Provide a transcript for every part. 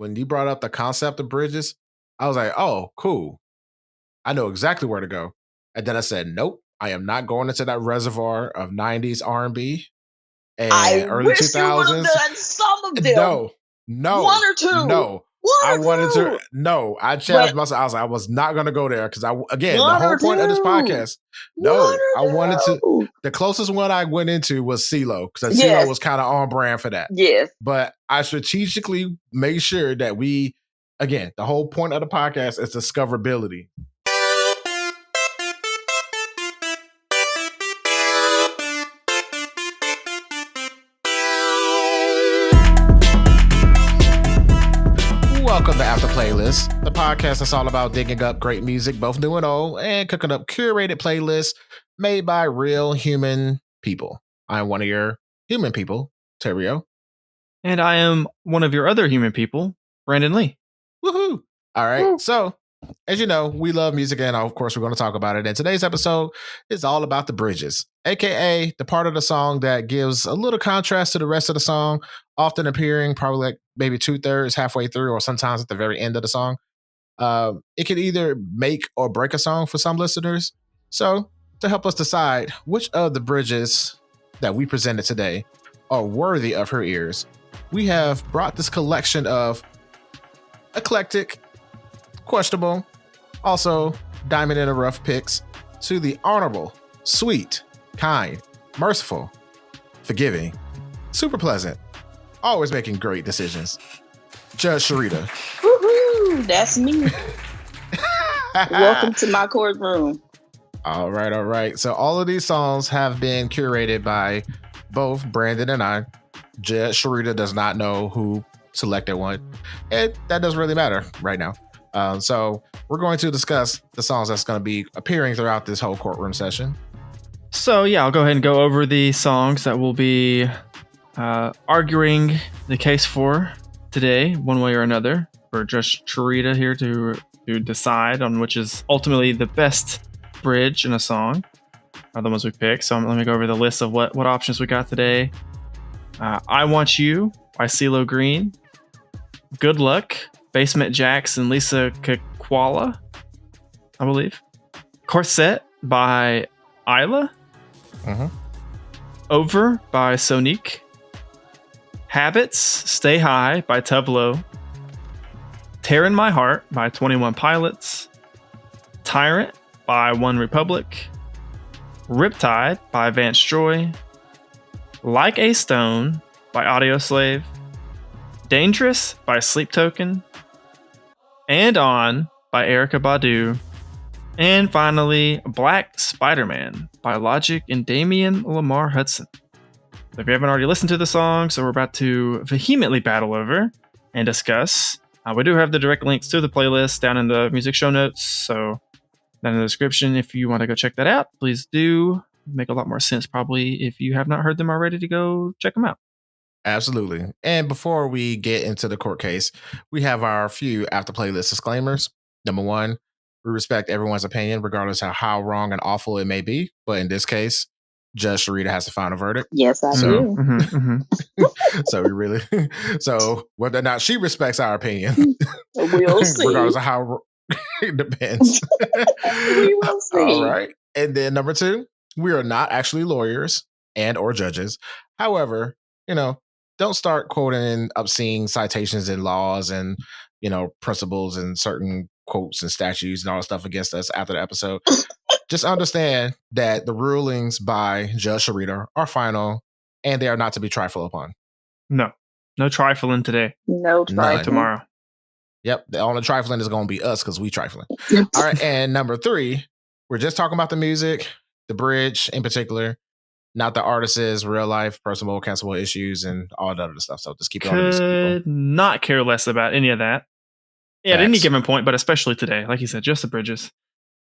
when you brought up the concept of bridges, I was like, oh, cool. I know exactly where to go. And then I said, nope, I am not going into that reservoir of 90s R&B and early 2000s. You would have done some of them. No. One or two. I challenged myself. I was like, I was not going to go there because the whole point of this podcast. The closest one I went into was CeeLo because CeeLo was kind of on brand for that. Yes. But I strategically made sure that the whole point of the podcast is discoverability. Welcome to After Playlist, the podcast that's all about digging up great music, both new and old, and cooking up curated playlists made by real human people. I'm one of your human people, Terrio. And I am one of your other human people, Brandon Lee. Woohoo! All right, So as you know, we love music, and of course we're going to talk about it. And today's episode is all about the bridges, aka the part of the song that gives a little contrast to the rest of the song, often appearing probably like maybe 2/3 halfway through, or sometimes at the very end of the song. It can either make or break a song for some listeners. So to help us decide which of the bridges that we presented today are worthy of her ears, we have brought this collection of eclectic, questionable, also diamond in the rough picks to the honorable, sweet, kind, merciful, forgiving, super pleasant, always making great decisions, Judge Charita. Woohoo! That's me. Welcome to my courtroom. All right. So all of these songs have been curated by both Brandon and I. Judge Charita does not know who selected one, and that doesn't really matter right now. So we're going to discuss the songs that's going to be appearing throughout this whole courtroom session. So yeah, I'll go ahead and go over the songs that we'll be arguing the case for today, one way or another, for Judge Charita here to decide on which is ultimately the best bridge in a song, are the ones we pick. So let me go over the list of what options we got today. I Want You by CeeLo Green, Good Luck, Basement Jaxx and Lisa Kekuala, I believe. Corset by Iyla. Over by Sonique. Habits, Stay High by Tove. Tear in My Heart by 21 Pilots. Tyrant by OneRepublic. Riptide by Vance Joy. Like a Stone by Audioslave. Dangerous by Sleep Token. And On by Erykah Badu. And finally, Black SpiderMan by Logic and Damian Lemar Hudson. So if you haven't already listened to the song, so we're about to vehemently battle over and discuss. We do have the direct links to the playlist down in the music show notes, so down in the description if you want to go check that out, please do. Make a lot more sense probably if you have not heard them already to go check them out. Absolutely. And before we get into the court case, we have our few after playlist disclaimers. Number one, we respect everyone's opinion, regardless of how wrong and awful it may be. But in this case, Judge Charita has the final verdict. Yes, I do. So whether or not she respects our opinion, we'll see. Regardless of how it depends. We will see. All right. And then number two, we are not actually lawyers and or judges. However, don't start quoting obscene citations and laws and, principles and certain quotes and statutes and all that stuff against us after the episode. Just understand that the rulings by Judge Charita are final and they are not to be trifled upon. No trifling today. No trifling tomorrow. Yep. The only trifling is going to be us because we trifling. All right. And number three, we're just talking about the music, the bridge in particular, not the artist's real life, personal, cancelable issues, and all that other stuff. So just keep it on the music, people. Could not care less about any of that. Yeah, at any given point, but especially today. Like you said, just the bridges.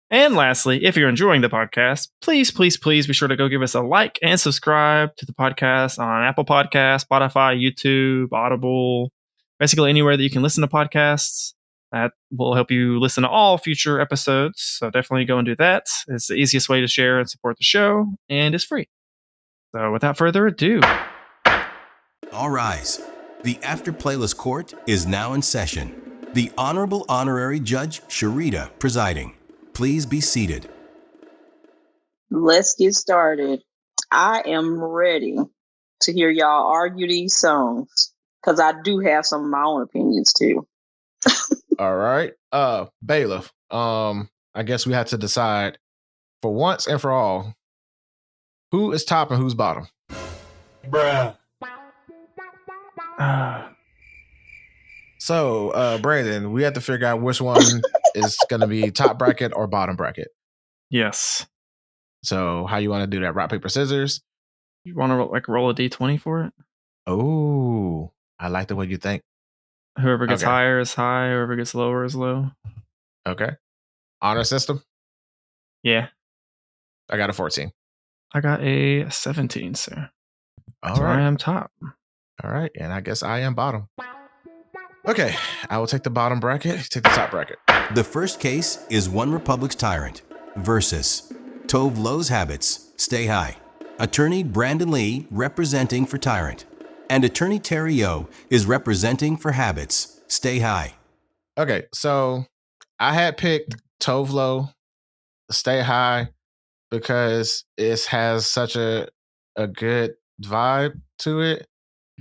And lastly, if you're enjoying the podcast, please be sure to go give us a like and subscribe to the podcast on Apple Podcasts, Spotify, YouTube, Audible, basically anywhere that you can listen to podcasts. That will help you listen to all future episodes. So definitely go and do that. It's the easiest way to share and support the show, and it's free. So without further ado. All rise. The After Playlist Court is now in session. The Honorable Honorary Judge Charita presiding. Please be seated. Let's get started. I am ready to hear y'all argue these songs because I do have some of my own opinions too. All right. Bailiff. I guess we have to decide for once and for all who is top and who's bottom. Bruh. So, Brandon, we have to figure out which one is going to be top bracket or bottom bracket. Yes. So, how you want to do that? Rock, paper, scissors? You want to like roll a d20 for it? Oh, I like the way you think. Whoever gets Okay. higher is high. Whoever gets lower is low. Okay. Honor system? Yeah. I got a 14. I got a 17, sir. All So right. I am top. All right. And I guess I am bottom. Okay. I will take the bottom bracket. Take the top bracket. The first case is OneRepublic's Tyrant versus Tove Lo's Habits, Stay High. Attorney Brandon Lee representing for Tyrant, and Attorney Terry O is representing for Habits, Stay High. Okay. So I had picked Tove Lo, Stay High, because it has such a good vibe to it.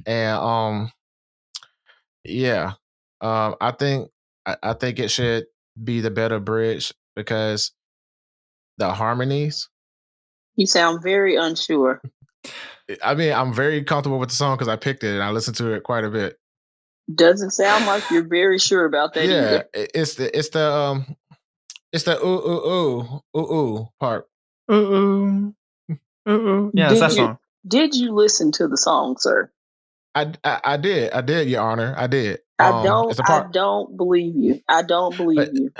And yeah. I think it should be the better bridge because the harmonies. You sound very unsure. I mean, I'm very comfortable with the song because I picked it and I listened to it quite a bit. Doesn't sound like you're very sure about that Yeah, either. it's the ooh part. Ooh. Yeah, it's that song. Did you listen to the song, sir? I did, Your Honor, I did. I don't. It's the part. I don't believe you. I don't believe But- you.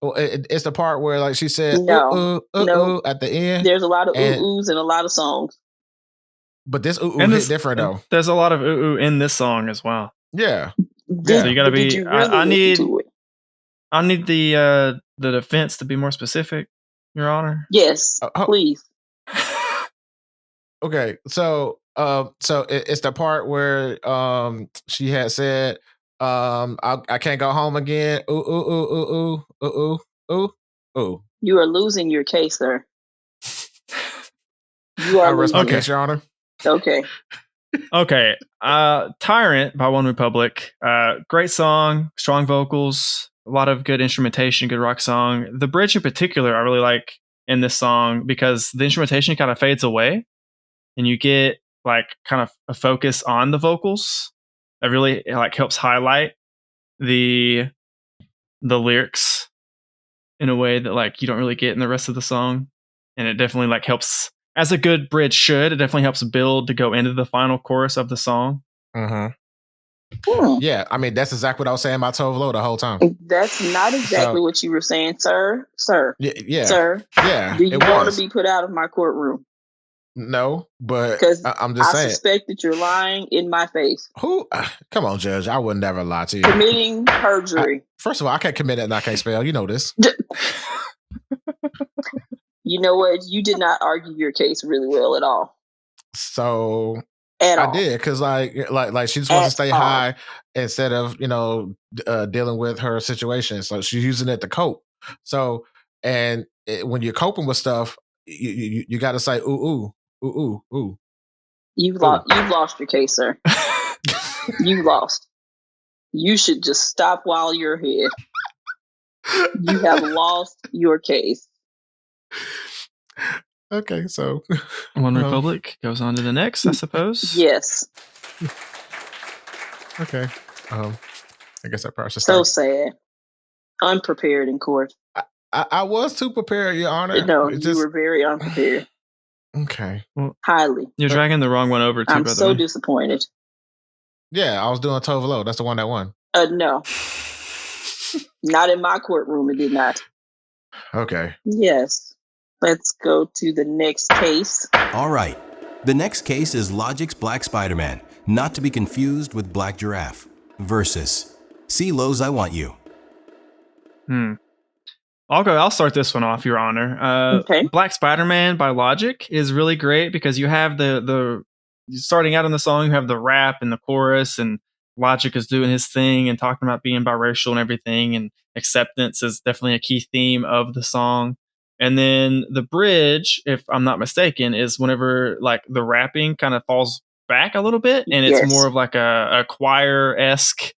Well, it's the part where like she said No, no. at the end. There's a lot of and- ooh-oohs in a lot of songs. But this ooh And hit different though. There's a lot of ooh in this song as well. Yeah. So you gotta Did be. you really I need. listen to it? I need the defense to be more specific, Your Honor. Yes, please. Okay, so it's the part where she had said I can't go home again. Ooh. You are losing your case, sir. You I are rest my losing. case, Your Honor. Okay. Okay. Tyrant by OneRepublic. Great song, strong vocals, a lot of good instrumentation, good rock song. The bridge in particular, I really like in this song because the instrumentation kind of fades away and you get like kind of a focus on the vocals. That really like helps highlight the lyrics in a way that like you don't really get in the rest of the song. And it definitely like helps, as a good bridge should, it definitely helps build to go into the final chorus of the song. Mm-hmm. Yeah, I mean, that's exactly what I was saying about Tove Lo the whole time. That's not exactly what you were saying, sir. Sir. Yeah. Sir. Yeah. Do you want to be put out of my courtroom? No, but Because I'm just saying. I suspect that you're lying in my face. Who? Come on, Judge. I would never lie to you. Committing perjury. First of all, I can't commit it and I can't spell. You know this. You know what? You did not argue your case really well at all. So I did because like she just wants to stay high instead of dealing with her situation. So she's using it to cope. So when you're coping with stuff, you got to say ooh. You've lost your case, sir. You lost. You should just stop while you're ahead. You have lost your case. Okay, so OneRepublic goes on to the next, I suppose. Yes. Okay. I guess that part should So start. sad. Unprepared in court. I was too prepared, Your Honor. No, you were very unprepared. Okay. Well, highly. You're dragging the wrong one over too. I'm by the so way. disappointed. Yeah, I was doing Tove Lo. That's the one that won. No. Not in my courtroom, it did not. Okay. Yes. Let's go to the next case. All right. The next case is Logic's Black Spider-Man, not to be confused with Black Giraffe, versus CeeLo's I Want You. I'll start this one off, Your Honor. Okay. Black Spider-Man by Logic is really great because you have the starting out in the song, you have the rap and the chorus, and Logic is doing his thing and talking about being biracial and everything, and acceptance is definitely a key theme of the song. And then the bridge, if I'm not mistaken, is whenever like the rapping kind of falls back a little bit, and it's more of like a choir-esque.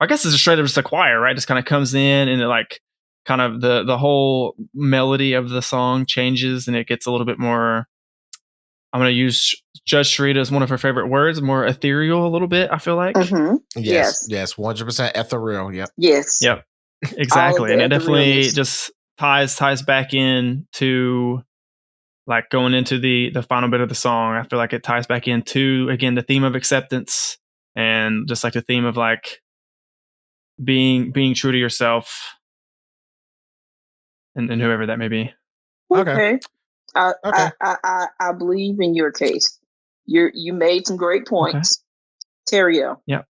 I guess it's just straight up just a choir, right? Just kind of comes in and it like kind of the whole melody of the song changes and it gets a little bit more. I'm going to use Judge Charita as one of her favorite words, more ethereal a little bit, I feel like. Mm-hmm. Yes, 100% ethereal. Yep. Yes. Yep. Exactly. And it definitely just ties back in to like going into the final bit of the song. I feel like it ties back into, again, the theme of acceptance and just like the theme of like being true to yourself and whoever that may be. Okay. I believe in your case. You made some great points. Okay. Terrio. Yep.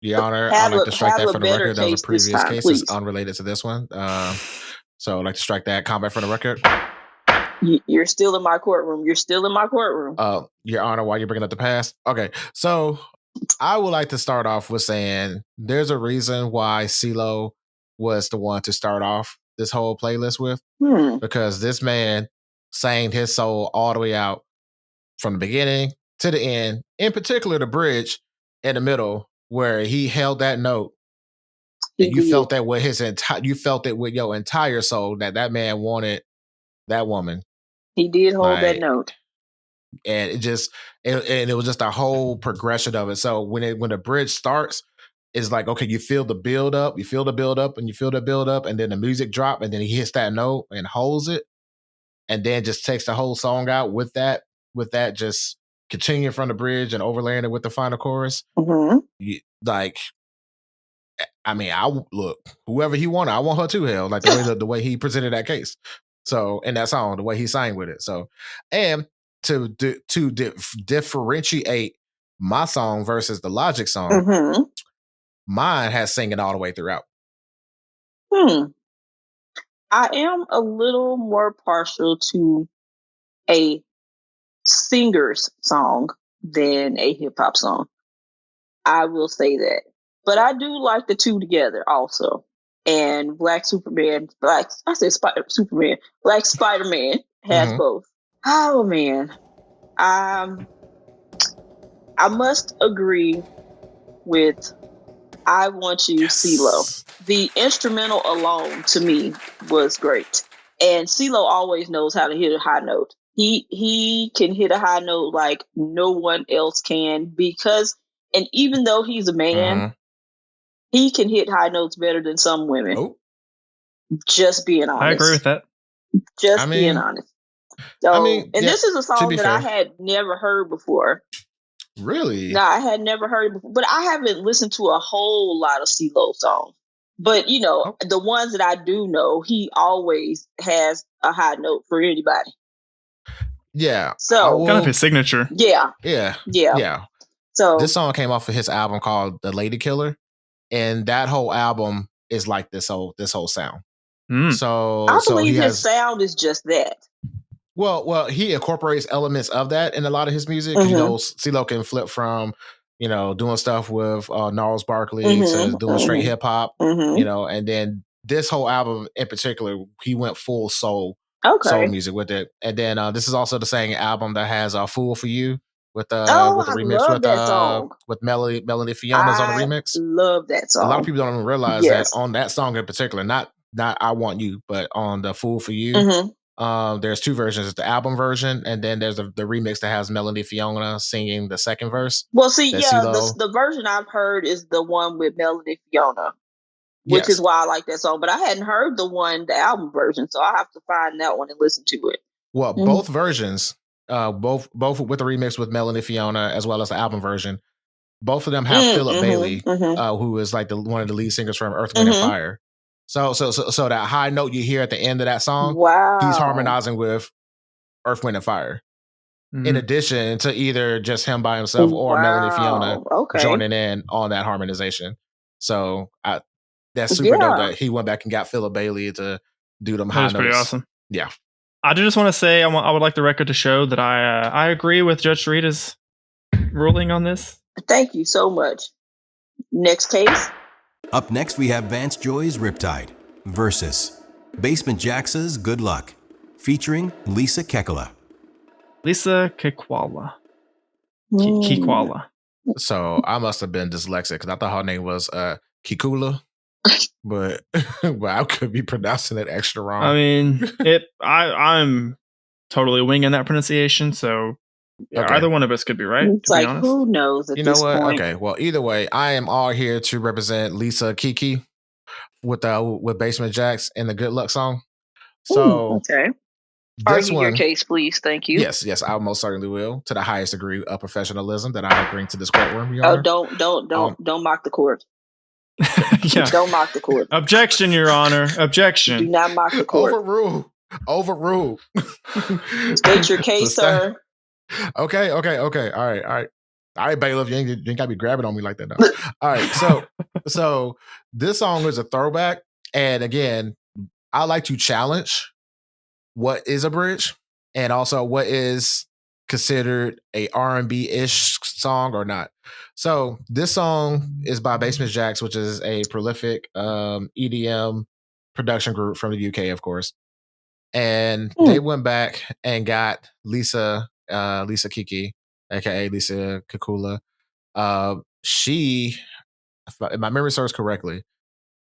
Your Honor, I'd like to strike that for the record. That was a previous case. It's unrelated to this one. So I'd like to strike that comment for the record. You're still in my courtroom. Your Honor, while you're bringing up the past. Okay. So I would like to start off with saying there's a reason why CeeLo was the one to start off this whole playlist with. Because this man sang his soul all the way out from the beginning to the end, in particular the bridge in the middle where he held that note. And you felt that with you felt it with your entire soul that man wanted that woman. He did hold that note. And it was just a whole progression of it. So when the bridge starts, it's like, okay, you feel the build up, and you feel the build up, and then the music drop, and then he hits that note and holds it, and then just takes the whole song out with that just continuing from the bridge and overlaying it with the final chorus. Mm-hmm. Look, whoever he wanted, I want her to hell. Like the way he presented that case. So in that song, the way he sang with it. So, and to differentiate my song versus the Logic song, mine has singing all the way throughout. I am a little more partial to a singer's song than a hip hop song. I will say that. But I do like the two together also. And Black Spider-Man has both. Oh man. I must agree with I Want You, CeeLo. The instrumental alone to me was great. And CeeLo always knows how to hit a high note. He can hit a high note like no one else can and even though he's a man, he can hit high notes better than some women. Oh. Just being honest. I agree with that. Being honest. So, this is a song that I had never heard before. Really? No, I had never heard it before. But I haven't listened to a whole lot of CeeLo songs. But, the ones that I do know, he always has a high note for anybody. Yeah. So kind of his signature. Yeah. So this song came off of his album called The Lady Killer. And that whole album is like this whole sound. So I believe his sound is just that. Well, he incorporates elements of that in a lot of his music. CeeLo can flip from, doing stuff with Gnarls Barkley to doing straight hip hop, and then this whole album in particular, he went full soul music with it. And then this is also the same album that has a Fool for You with the remix with Melody Fiona's on the remix. Love that song. A lot of people don't even realize that on that song in particular, not I Want You, but on the Fool for You. There's two versions. It's the album version, and then there's the remix that has Melody Fiona singing the second verse. Well, see, the version I've heard is the one with Melody Fiona, which is why I like that song. But I hadn't heard the album version, so I have to find that one and listen to it. Well, both versions, both with the remix with Melody Fiona as well as the album version, both of them have Philip Bailey, who is like one of the lead singers from Earth, Wind, and Fire. So that high note you hear at the end of that song, he's harmonizing with Earth, Wind, and Fire. In addition to either just him by himself or Melody Fiona joining in on that harmonization. So that's super dope that he went back and got Philip Bailey to do them high notes. That's pretty awesome. Yeah. I just want to say I would like the record to show that I agree with Judge Charita's ruling on this. Thank you so much. Next case. Up next, we have Vance Joy's Riptide versus Basement Jaxx's Good Luck, featuring Lisa Kekuala. Lisa Kekuala. Kekuala. So I must have been dyslexic because I thought her name was Kekuala, but I could be pronouncing it extra wrong. I mean, I'm totally winging that pronunciation, so either one of us could be right. It's like, who knows at this point? Okay, well, either way, I am all here to represent Lisa Kiki with Basement Jaxx and the Good Luck song. So okay. Argue your case, please. Thank you. Yes, I most certainly will, to the highest degree of professionalism that I bring to this courtroom. Your Oh, Honor. don't mock the court. Yeah. Don't mock the court. Objection, Your Honor. Objection. Do not mock the court. Overrule. State your case, sir. Okay. All right, bailiff, you ain't gotta be grabbing on me like that now. All right, so this song is a throwback, and again, I like to challenge what is a bridge and also what is considered a R&B-ish song or not. So this song is by Basement Jaxx, which is a prolific EDM production group from the UK, of course. And they went back and got Lisa Kiki, aka Lisa Kekuala. She, if my memory serves correctly,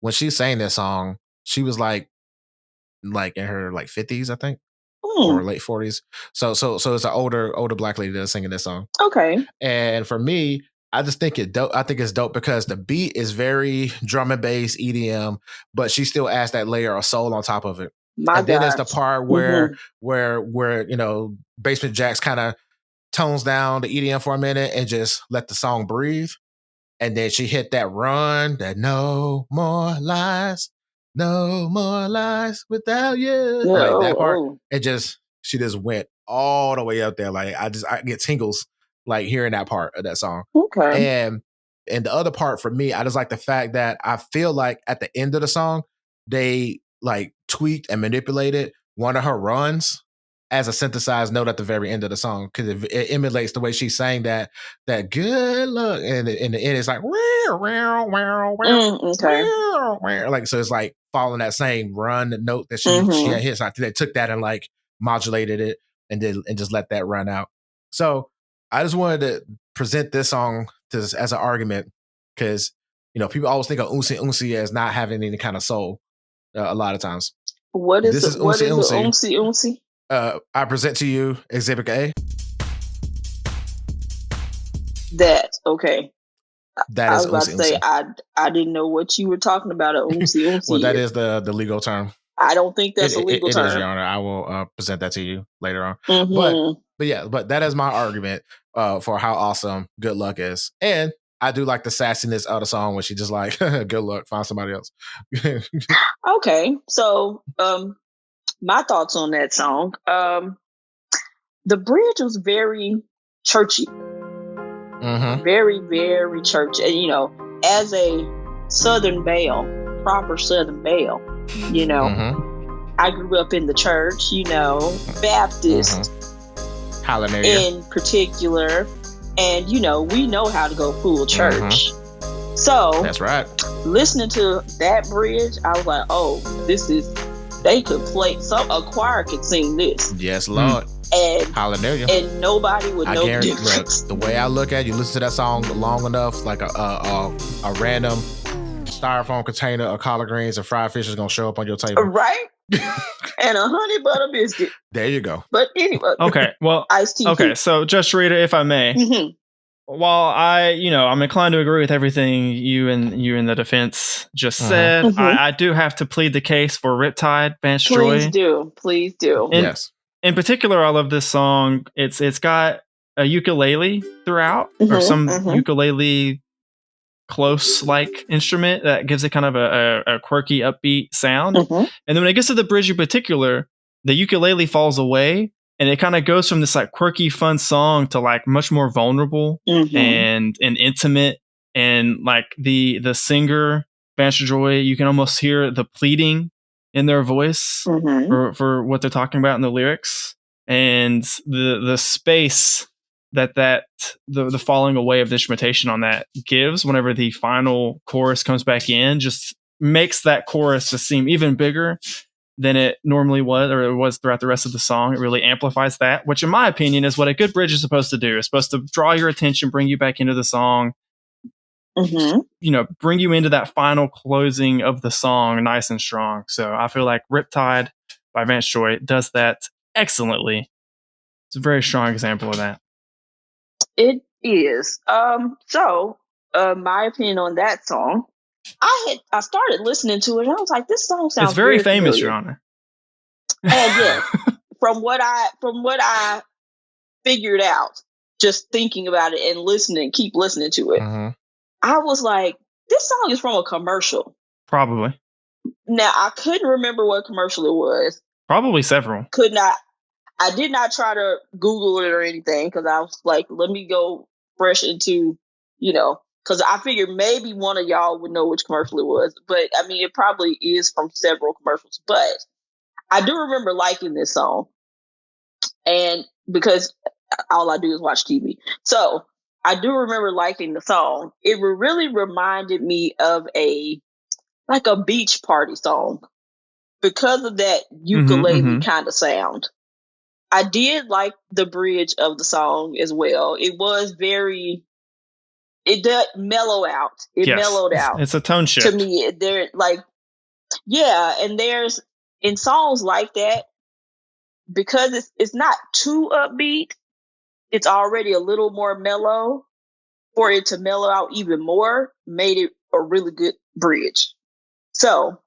when she sang this song, she was like in her 50s, I think, or late 40s. So it's an older black lady that's singing this song. Okay. And for me, I just think I think it's dope because the beat is very drum and bass EDM, but she still adds that layer of soul on top of it. Then there's the part where Basement Jaxx kind of tones down the EDM for a minute and just let the song breathe. And then she hit that run, that no more lies without you. Yeah, that part. She just went all the way up there. Like I get tingles like hearing that part of that song. Okay. And the other part for me, I just like the fact that I feel like at the end of the song, they like tweaked and manipulated one of her runs as a synthesized note at the very end of the song because it emulates the way she sang that good luck, and in the end it's like okay. Like so it's like following that same run note that she had hit. So they took that and like modulated it and just let that run out. So I just wanted to present this song as an argument because people always think of Unsi as not having any kind of soul. A lot of times. What is Unsi? I present to you Exhibit A. That okay. That is I was about to say I didn't know what you were talking about. Unsi. Well, that is the legal term. I don't think that's a legal term. It is, Your Honor. I will present that to you later on. Mm-hmm. But that is my argument for how awesome Good Luck is, and I do like the sassiness of the song when she just like, good luck, find somebody else. Okay. So, my thoughts on that song. The bridge was very churchy. Very, very churchy. And, as a Southern Belle, proper Southern Belle, I grew up in the church, Baptist. Hallelujah. In particular. And, we know how to go full church. So that's right. Listening to that bridge, I was like, oh, they could play, a choir could sing this. Yes, Lord. And hallelujah. And nobody would know the difference. The way I look at it, you listen to that song long enough, like a random styrofoam container of collard greens and fried fish is going to show up on your table. Right? And a honey butter biscuit. There you go. But anyway. Okay, well, iced tea. Okay, so just Charita, if I may. While I'm inclined to agree with everything you and the defense just said, I do have to plead the case for Riptide, Vance Joy. Please do. Yes. In particular, I love this song. It's got a ukulele throughout, or some ukulele close like instrument that gives it kind of a quirky, upbeat sound. And then when it gets to the bridge in particular, the ukulele falls away. And it kind of goes from this like quirky, fun song to like much more vulnerable and intimate. And like the singer, Vance Joy, you can almost hear the pleading in their voice for what they're talking about in the lyrics. And the space the falling away of the instrumentation on that gives whenever the final chorus comes back in just makes that chorus just seem even bigger than it normally was, or it was throughout the rest of the song. It really amplifies that, which in my opinion is what a good bridge is supposed to do. It's supposed to draw your attention, bring you back into the song, bring you into that final closing of the song nice and strong. So I feel like Riptide by Vance Joy does that excellently. It's a very strong example of that. It is. So my opinion on that song, I started listening to it and I was like, this song sounds it's very famous, familiar. Your Honor. And yes, from what I figured out, just thinking about it and keep listening to it, I was like, this song is from a commercial. Probably. Now I couldn't remember what commercial it was. Probably several. I did not try to Google it or anything because I was like, let me go fresh into, because I figured maybe one of y'all would know which commercial it was. But I mean, it probably is from several commercials. But I do remember liking this song. And because all I do is watch TV. So I do remember liking the song. It really reminded me of a beach party song because of that ukulele kind of sound. I did like the bridge of the song as well. It did mellow out. It mellowed out. It's a tone shift. To me, and there's in songs like that, because it's not too upbeat, it's already a little more mellow. For it to mellow out even more, made it a really good bridge. So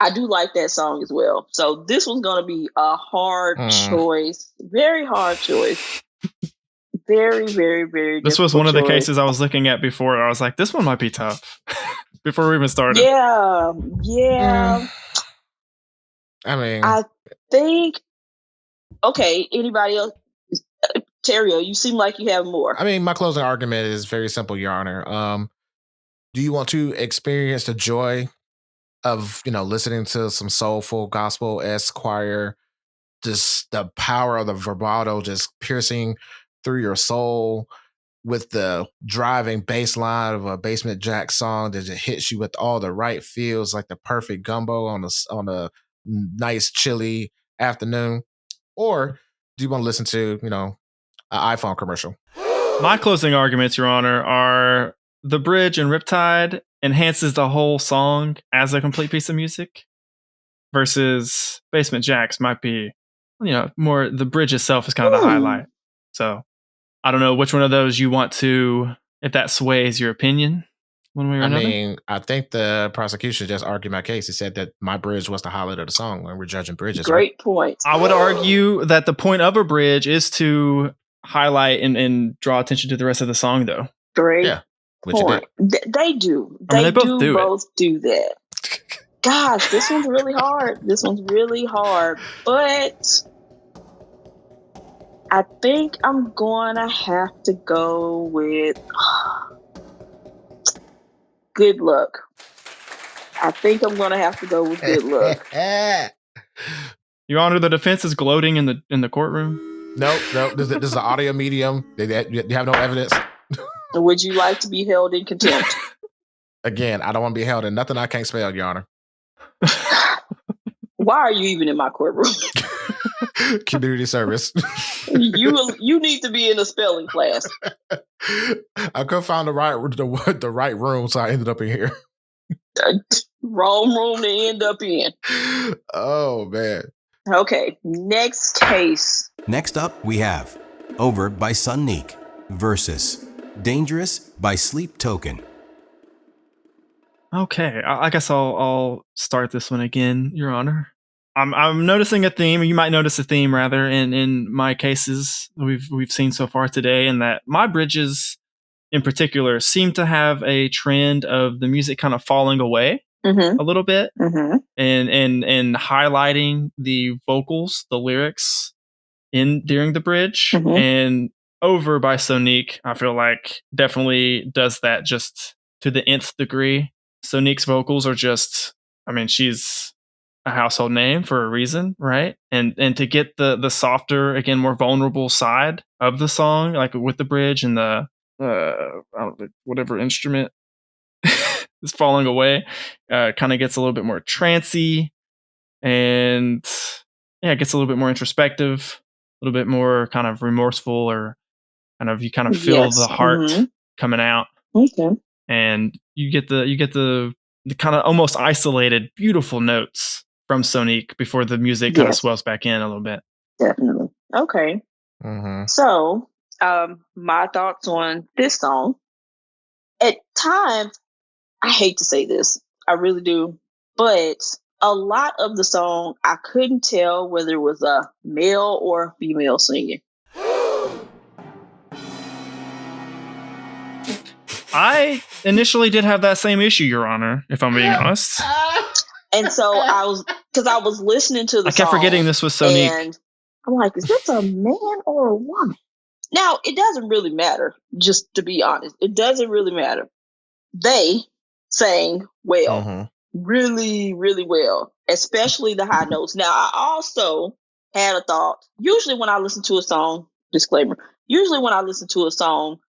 I do like that song as well. So this was going to be a hard choice. Very hard choice. Very, very, very This was one of the cases I was looking at before. I was like, this one might be tough. Before we even started. Yeah. I think... Okay, anybody else? Terrio, you seem like you have more. I mean, my closing argument is very simple, Your Honor. Do you want to experience the joy of, listening to some soulful gospel-esque choir, just the power of the vibrato just piercing through your soul with the driving bass line of a Basement Jaxx song that just hits you with all the right feels, like the perfect gumbo on a nice chilly afternoon? Or do you want to listen to, an iPhone commercial? My closing arguments, Your Honor, are the bridge in Riptide enhances the whole song as a complete piece of music, versus Basement Jaxx might be, more the bridge itself is kind of the highlight. So I don't know which one of those you want to, if that sways your opinion one way or another. I mean, I think the prosecution just argued my case. He said that my bridge was the highlight of the song when we're judging bridges. Great point. I would argue that the point of a bridge is to highlight and draw attention to the rest of the song, though. Great point. They do. They both do that. Gosh, this one's really hard. But I think I'm going to have to go with Good Luck. I think I'm going to have to go with Good Luck. Your Honor, the defense is gloating in the courtroom. Nope. This is an audio medium. They have no evidence. Would you like to be held in contempt? Again, I don't want to be held in nothing I can't spell, Your Honor. Why are you even in my courtroom? Community service. You need to be in a spelling class. I couldn't find the right room, so I ended up in here. Wrong room to end up in. Oh man. Okay, next case. Next up, we have Over by Sonique versus Dangerous by Sleep Token. Okay, I guess I'll start this one again, Your Honor. I'm noticing a theme. You might notice a theme, rather, in my cases we've seen so far today, and that my bridges, in particular, seem to have a trend of the music kind of falling away a little bit, and highlighting the vocals, the lyrics, during the bridge. And Over by Sonique, I feel like definitely does that just to the nth degree. Sonique's vocals are just, she's a household name for a reason, right? And to get the softer, again, more vulnerable side of the song, like with the bridge and the whatever instrument is falling away, kind of gets a little bit more trancy, and it gets a little bit more introspective, a little bit more kind of remorseful, or you kind of feel the heart coming out. Okay. And you get the kind of almost isolated, beautiful notes from Sonique before the music kind of swells back in a little bit. Definitely. Okay. So, my thoughts on this song. At times, I hate to say this, I really do, but a lot of the song, I couldn't tell whether it was a male or a female singing. I initially did have that same issue, Your Honor, if I'm being honest. And so I was listening to the song. I kept forgetting this was Sonique. And I'm like, is this a man or a woman? Now, it doesn't really matter, just to be honest. It doesn't really matter. They sang well, really, really well, especially the high notes. Now, I also had a thought. Usually when I listen to a song, disclaimer,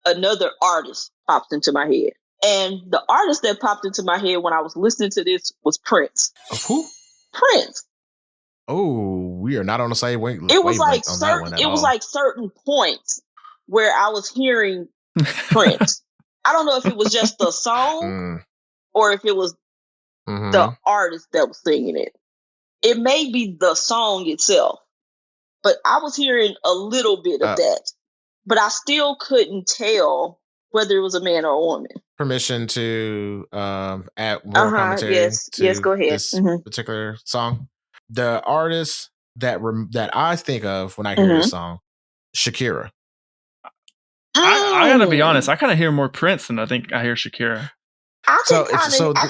another artist pops into my head. And the artist that popped into my head when I was listening to this was Prince. Of who? Prince. Oh, we are not on the same wavelength. It was like certain points where I was hearing Prince. I don't know if it was just the song or if it was the artist that was singing it. It may be the song itself, but I was hearing a little bit of that. But I still couldn't tell whether it was a man or a woman. Permission to add more commentary. Yes, go ahead. This particular song. The artist that I think of when I hear this song, Shakira. I gotta be honest. I kind of hear more Prince than I think I hear Shakira. I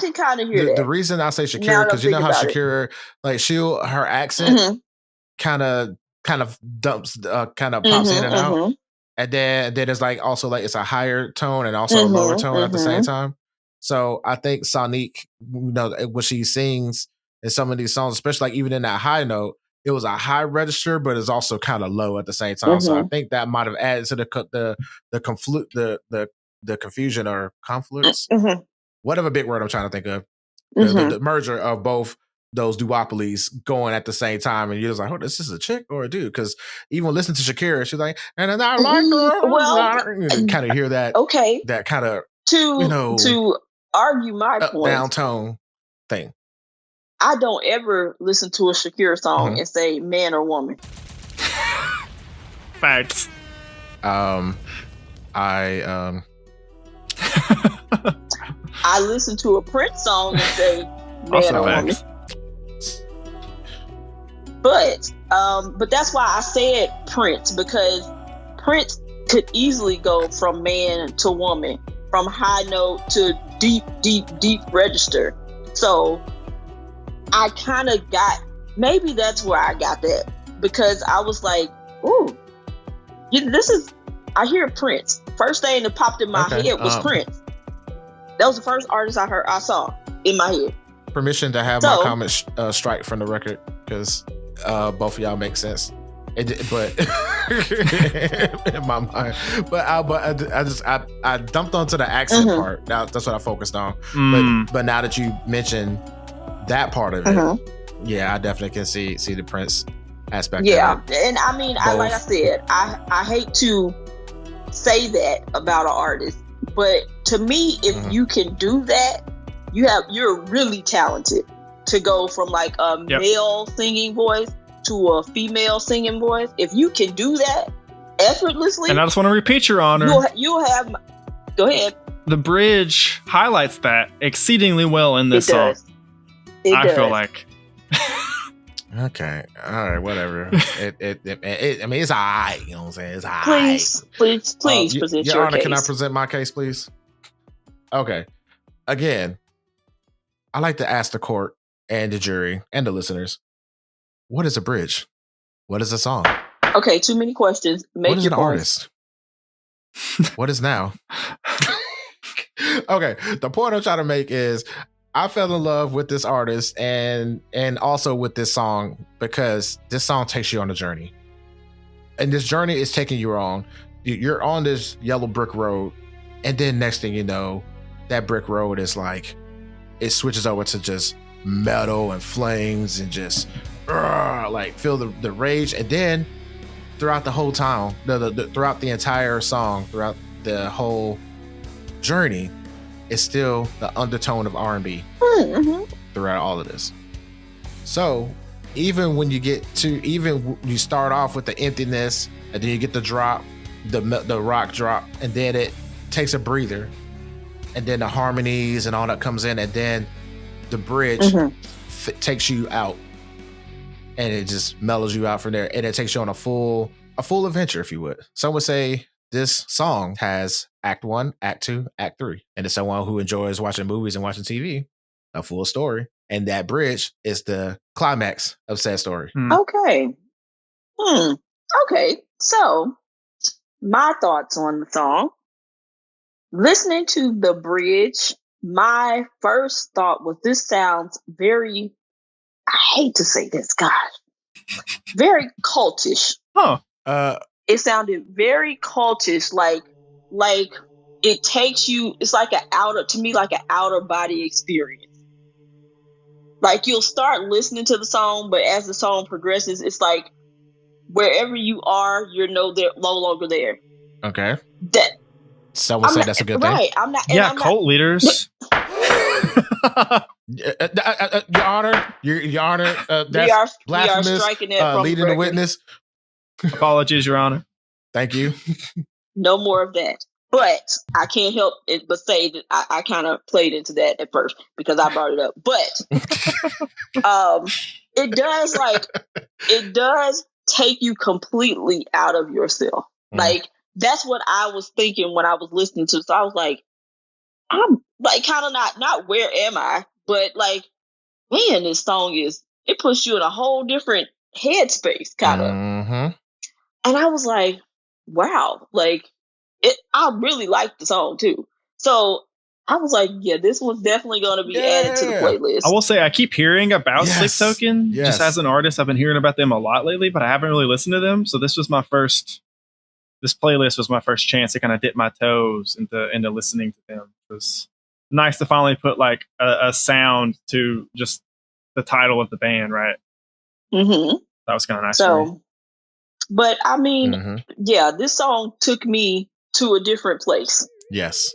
can kind of hear that. The reason I say Shakira, because you know how Shakira, like her accent kind of dumps, kind of pops in and out. And then it's like also like it's a higher tone and also a lower tone at the same time. So I think Sonique, when she sings in some of these songs, especially like even in that high note, it was a high register, but it's also kind of low at the same time. So I think that might have added to the confusion or confluence, whatever big word I'm trying to think of, the merger of both those duopolies going at the same time, and you're just like, oh, this is a chick or a dude? Because even listening to Shakira, she's like, and I like her. Well, kind of hear that. Okay, that kind of to argue my point, down tone thing. I don't ever listen to a Shakira song and say man or woman. Facts. I listen to a Prince song and say man or woman. But that's why I said Prince, because Prince could easily go from man to woman, from high note to deep register. So I kind of maybe that's where I got that, because I was like, ooh, I hear Prince. First thing that popped in my head was Prince. That was the first artist I saw in my head. Permission to have my comments strike from the record, because both of y'all make sense. But in my mind, I dumped onto the accent part. That's what I focused on. But now that you mentioned that part of it, I definitely can see the Prince aspect. Yeah, of it. and I mean, like I said, I hate to say that about an artist, but to me, if you can do that, you're really talented to go from like a male singing voice to a female singing voice. If you can do that effortlessly, and I just want to repeat, Your Honor, you'll have. Go ahead. The bridge highlights that exceedingly well in this song. I feel like. Okay, all right, whatever. I mean, it's all right. You know what I'm saying? It's all right. Please present Your your Honor, case. can I present my case, please? Okay. Again, I like to ask the court and the jury and the listeners, what is a bridge? What is a song? Okay, too many questions. What is an artist? What is now? Okay, the point I'm trying to make is I fell in love with this artist and also with this song because this song takes you on a journey. And this journey is taking you on. You're on this yellow brick road, and then next thing you know, that brick road is like, it switches over to just metal and flames and just like feel the rage. And then throughout the whole time, throughout the entire song, throughout the whole journey, it's still the undertone of R&B throughout all of this. So even when you start off with the emptiness, and then you get the drop, the rock drop, and then it takes a breather, and then the harmonies and all that comes in, and then the bridge takes you out, and it just mellows you out from there, and it takes you on a full adventure, if you would. Some would say this song has Act 1, Act 2, Act 3, and to someone who enjoys watching movies and watching TV, a full story, and that bridge is the climax of said story. Okay. Okay. So, my thoughts on the song. Listening to the bridge, my first thought was this sounds very, I hate to say this, gosh, very cultish. It sounded very cultish, like it takes you, it's like an outer body experience. Like you'll start listening to the song, but as the song progresses, it's like wherever you are, you're no longer there. Okay. Someone say that's a good thing. Right. I'm not. Yeah, I'm cult leaders. Your Honor, Your Honor, that's blasphemous. We are striking it from leading the witness. Apologies, Your Honor. Thank you. No more of that. But I can't help it but say that I kind of played into that at first because I brought it up. But it does take you completely out of yourself. Like that's what I was thinking when I was listening to it. So I was like, I'm like kind of not where am I? But like, man, this song it puts you in a whole different headspace kind of. And I was like, wow, like I really liked the song too. So I was like, yeah, this one's definitely going to be added to the playlist. I will say I keep hearing about Slick Token. Just as an artist, I've been hearing about them a lot lately, but I haven't really listened to them. So this playlist was my first chance to kind of dip my toes into listening to them. It was nice to finally put like a sound to just the title of the band, right? That was kind of nice for me. But I mean, yeah, this song took me to a different place. Yes.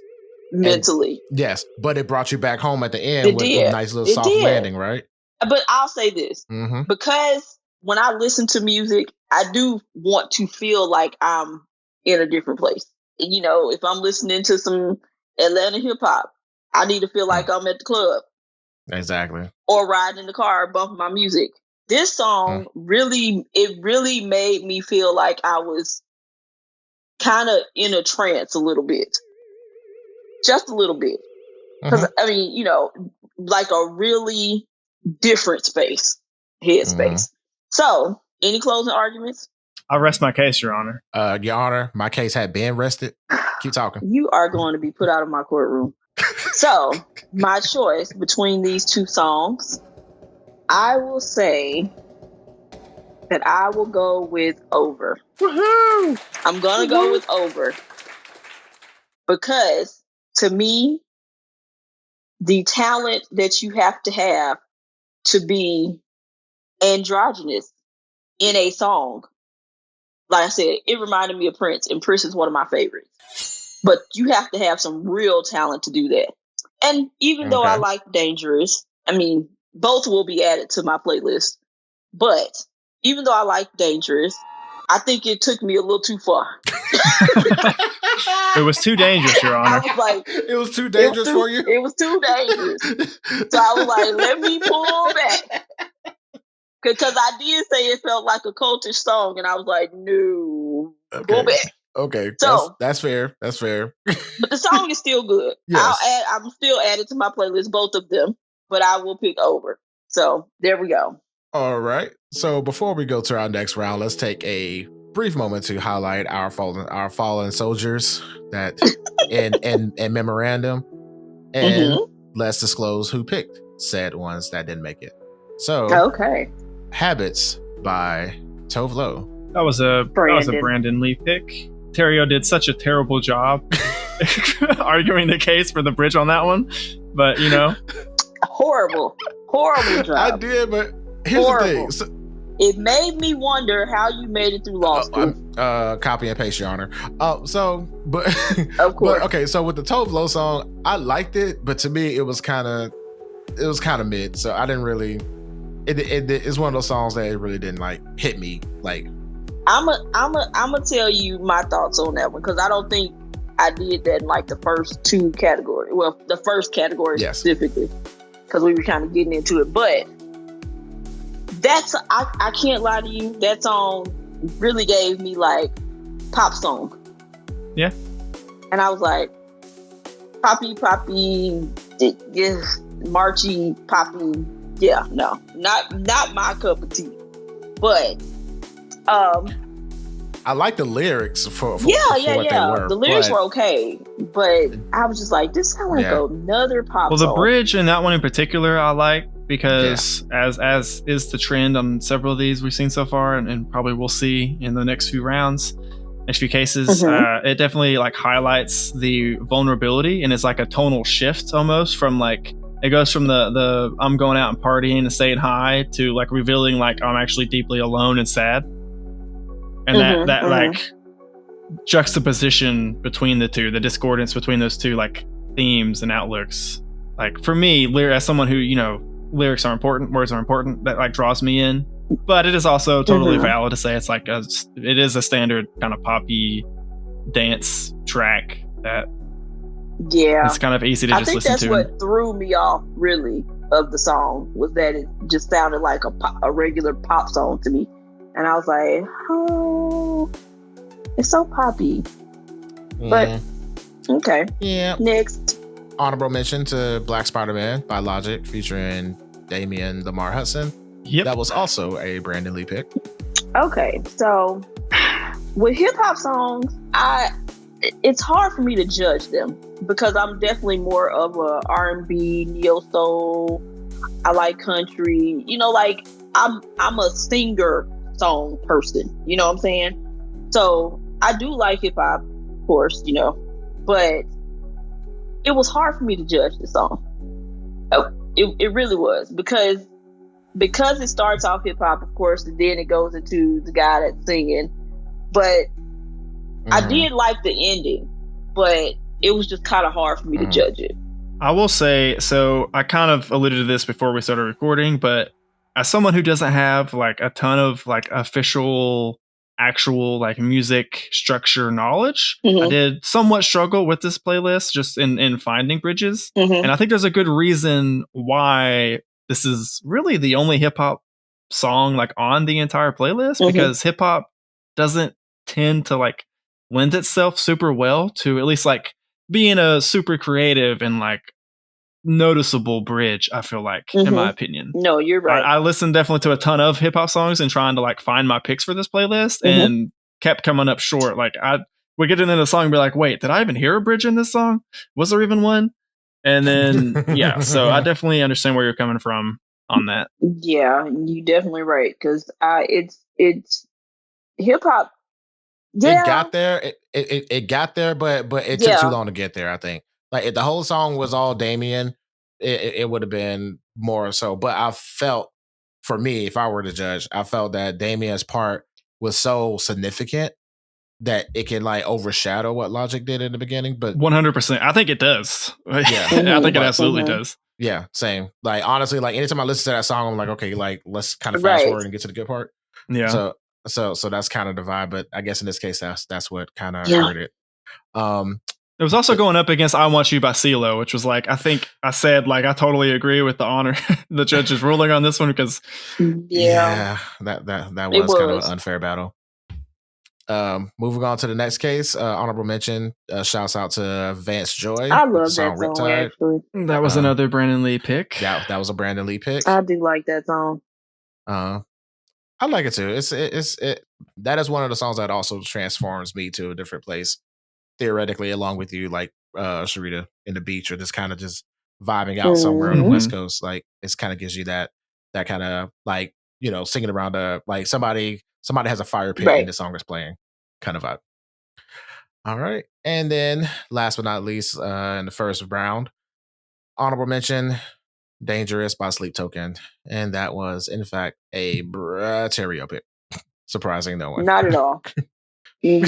Mentally. Yes. But it brought you back home at the end with a nice little soft landing, right? But I'll say this. Because when I listen to music, I do want to feel like I'm in a different place. You know, if I'm listening to some Atlanta hip hop, I need to feel like I'm at the club. Exactly. Or riding in the car bumping my music. This song really made me feel like I was kind of in a trance a little bit. Just a little bit. Because, I mean, you know, like a really different headspace. So, any closing arguments? I rest my case, Your Honor. Your Honor, my case had been rested. Keep talking. You are going to be put out of my courtroom. So, my choice between these two songs, I will say that I will go with Over. Woohoo! I'm going to go with Over. Because, to me, the talent that you have to be androgynous in a song, like I said, it reminded me of Prince, and Prince is one of my favorites. But you have to have some real talent to do that. And even though I like Dangerous, I mean, both will be added to my playlist. But even though I like Dangerous, I think it took me a little too far. It was too dangerous, Your Honor. I was like, it was too dangerous for you? It was too dangerous. So I was like, let me pull back. Because I did say it felt like a cultish song, and I was like, no, pull back. Okay, so that's fair. That's fair. But the song is still good. Yes. I'm still adding to my playlist, both of them, but I will pick Over. So there we go. All right. So before we go to our next round, let's take a brief moment to highlight our fallen soldiers that in memorandum. And let's disclose who picked said ones that didn't make it. So, Okay. Habits by Tove Lo. That was a Brandon. Brandon Lee pick. Terrio did such a terrible job arguing the case for the bridge on that one, but Horrible job. I did, but here's Horrible. the thing. It made me wonder how you made it through law school. Copy and paste, Your Honor. But Of course. But, okay, so with the Tove Lo song, I liked it, but to me, it was kind of mid. So I didn't really. It's one of those songs that it really didn't like hit me. Like, I'm gonna tell you my thoughts on that one because I don't think I did that in like the first two categories. Well, the first category specifically, because we were kind of getting into it. But I can't lie to you. That song really gave me like pop song. Yeah. And I was like, poppy, yes, marchy, poppy. Yeah, no, not my cup of tea. But I like the lyrics for what yeah. they were. The lyrics were okay, but I was just like, this sounds like another pop song. Well, the bridge in that one in particular, I like because as is the trend on several of these we've seen so far, and probably we'll see in the next few cases, it definitely like highlights the vulnerability, and it's like a tonal shift almost from like. It goes from the I'm going out and partying and saying hi to like revealing like I'm actually deeply alone and sad. And that like juxtaposition between the two, the discordance between those two like themes and outlooks. Like for me, as someone who, lyrics are important, words are important, that like draws me in. But it is also totally valid to say it's like it is a standard kind of poppy dance track that it's kind of easy to just listen to. I think that's what threw me off, really, of the song, was that it just sounded like a regular pop song to me. And I was like, oh, it's so poppy. But, okay. Yeah. Next. Honorable mention to Black SpiderMan by Logic featuring Damian, Lemar, Hudson. Yep. That was also a Brandon Lee pick. Okay. So, with hip-hop songs, it's hard for me to judge them because I'm definitely more of a R&B, neo soul. I like country. Like I'm a singer song person. You know what I'm saying? So I do like hip hop, of course. But it was hard for me to judge the song. It really was because it starts off hip hop, of course, and then it goes into the guy that's singing. But I did like the ending, but it was just kind of hard for me to judge it. I will say, so I kind of alluded to this before we started recording, but as someone who doesn't have like a ton of like official, actual like music structure knowledge, I did somewhat struggle with this playlist just in finding bridges. And I think there's a good reason why this is really the only hip hop song like on the entire playlist, because hip hop doesn't tend to like lend itself super well to at least like being a super creative and like noticeable bridge, I feel like, in my opinion. No, you're right. I listened definitely to a ton of hip hop songs and trying to like find my picks for this playlist and kept coming up short. Like we get into the song and be like, wait, did I even hear a bridge in this song? Was there even one? And then so I definitely understand where you're coming from on that. Yeah, you definitely right, because it's hip hop. Yeah. It got there. It got there, but it took too long to get there. I think like if the whole song was all Damian, it would have been more so. But I felt, for me, if I were to judge, I felt that Damian's part was so significant that it can like overshadow what Logic did in the beginning. But 100%, I think it does. Yeah, I think it absolutely does. Yeah, same. Like honestly, like anytime I listen to that song, I'm like, okay, like let's kind of fast forward and get to the good part. Yeah. So that's kind of the vibe, but I guess in this case, that's what kind of hurt it. It was also going up against "I Want You" by CeeLo, which was like, I think I said like I totally agree with the judge's ruling on this one because that was kind of an unfair battle. Moving on to the next case, honorable mention, shouts out to Vance Joy. I love that song, Riptide. Actually. That was another Brandon Lee pick. Yeah, that was a Brandon Lee pick. I do like that song. I like it too. That is one of the songs that also transforms me to a different place, theoretically, along with you, like Charita in the beach, or just kind of just vibing out somewhere on the Mhm. West Coast. Like it kind of gives you that kind of like, you know, singing around like somebody has a fire pit Right. and the song is playing kind of vibe. All right. And then last but not least, in the first round, honorable mention, Dangerous by Sleep Token. And that was, in fact, a Terrio pick. Surprising no one. Not at all.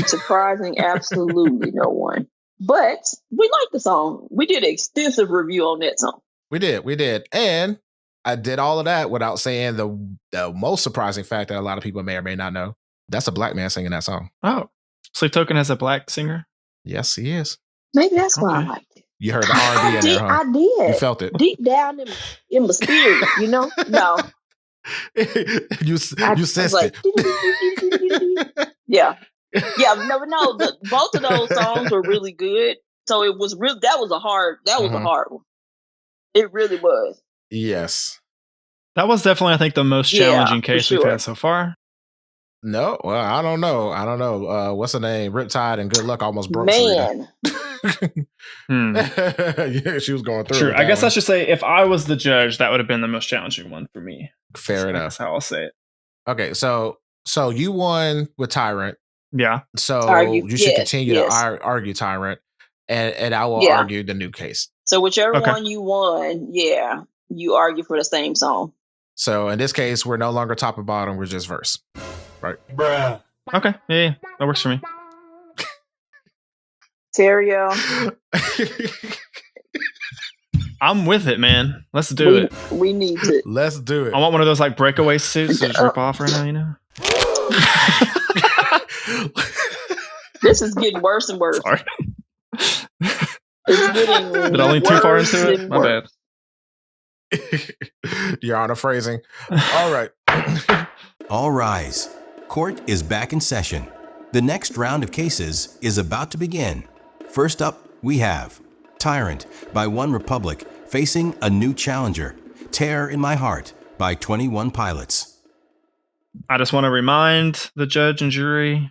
Surprising absolutely no one. But we like the song. We did an extensive review on that song. We did. And I did all of that without saying the most surprising fact that a lot of people may or may not know. That's a black man singing that song. Oh, Sleep Token has a black singer? Yes, he is. Maybe that's why I Okay. liked it. You heard the R&B in there, huh? I did. You felt it. Deep down in my spirit, you know? No. you sensed like, it. Yeah. Yeah, no. Both of those songs were really good. So it was real. That was a hard one. It really was. Yes. That was definitely, I think, the most challenging case we've had so far. No, well, I don't know. What's the name? Riptide and Good Luck almost broke Man. Yeah, she was going through. True. I guess I should say, if I was the judge, that would have been the most challenging one for me. Fair enough. That's how I'll say it. Okay, so you won with Tyrant. Yeah. So you should continue to argue Tyrant, and I will argue the new case. So whichever one you won, you argue for the same song. So in this case, we're no longer top and bottom; we're just verse, right? Bruh. Okay, yeah, that works for me. Terrio. I'm with it, man. Let's do it. We need to. Let's do it. I want one of those like breakaway suits to just rip off right now, you know? This is getting worse and worse. Sorry. It's getting Did I lean too far into it? My bad. Your Honor, phrasing. All right. All rise. Court is back in session. The next round of cases is about to begin. First up, we have Tyrant by OneRepublic facing a new challenger, Tear in My Heart by 21 Pilots. I just want to remind the judge and jury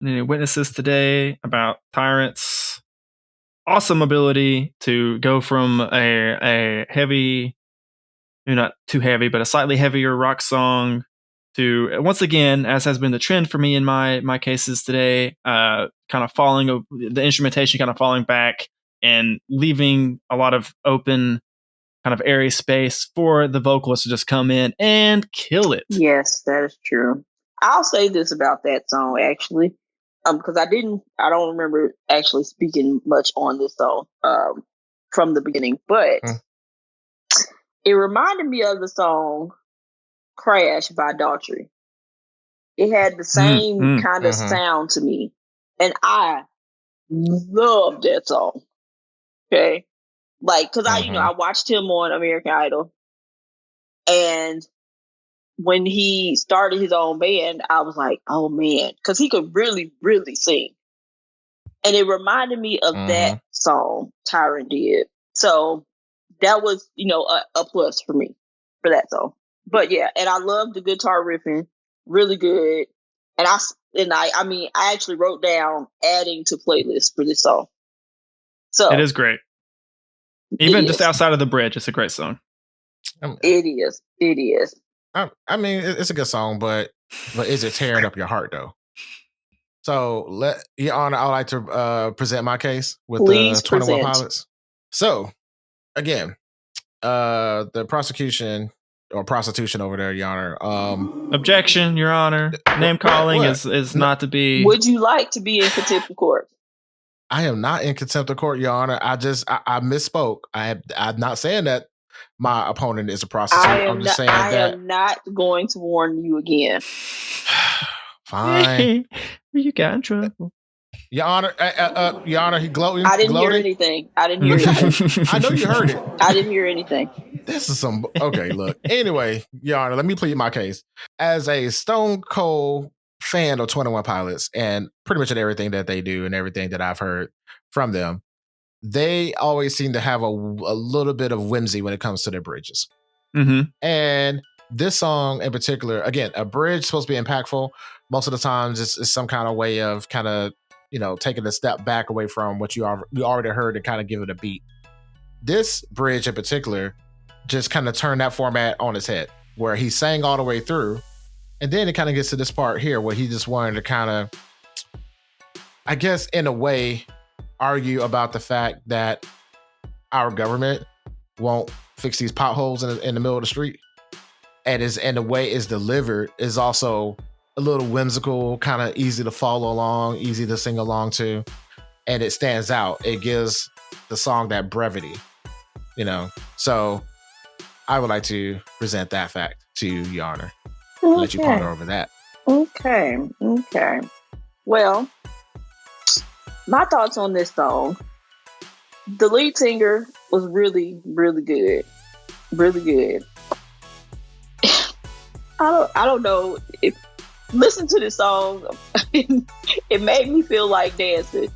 and any witnesses today about Tyrant's awesome ability to go from a heavy, not too heavy, but a slightly heavier rock song to, once again, as has been the trend for me in my cases today, kind of the instrumentation kind of falling back and leaving a lot of open, kind of airy space for the vocalist to just come in and kill it. Yes, that is true. I'll say this about that song, actually, because I don't remember actually speaking much on this song from the beginning, but it reminded me of the song Crash by Daughtry. It had the same kind of sound to me, and I loved that song. Okay, like because I watched him on American Idol, and when he started his own band, I was like, oh man, because he could really, really sing, and it reminded me of that song Tyrant did. So that was a plus for me for that song. But yeah, and I love the guitar riffing, really good. And I actually wrote down adding to playlist for this song. So it is great. Even just outside of the bridge, it's a great song. It is. I mean, it's a good song, but is it tearing up your heart though? So, Your Honor, I would like to present my case with the 21 Pilots. So, again, the prosecution or prostitution over there, Your Honor. Objection, Your Honor. Name calling is not to be. Would you like to be in contempt of court? I am not in contempt of court, Your Honor. I misspoke. I'm not saying that my opponent is a prostitute. I'm just saying that I am not going to warn you again. Fine. You got in trouble. Your Honor, he gloating. I didn't hear anything. I know you heard it. I didn't hear anything. This is some okay. Look, anyway, Your Honor, let me plead my case as a stone cold fan of 21 Pilots and pretty much everything that they do and everything that I've heard from them. They always seem to have a little bit of whimsy when it comes to their bridges. And this song in particular, again, a bridge is supposed to be impactful. Most of the times it's some kind of way of kind of, taking a step back away from what you already heard and kind of give it a beat. this bridge in particular just kind of turned that format on its head, where he sang all the way through, and then it kind of gets to this part here where he just wanted to kind of, I guess in a way, argue about the fact that our government won't fix these potholes in the middle of the street. And the way it's delivered is also a little whimsical, kind of easy to follow along, easy to sing along to. And it stands out. It gives the song that brevity, you know? So I would like to present that fact to you, Your Honor. Okay. Let you ponder over that. Okay. Well, my thoughts on this song. The lead singer was really, really good. Really good. I don't know if listen to this song. It made me feel like dancing.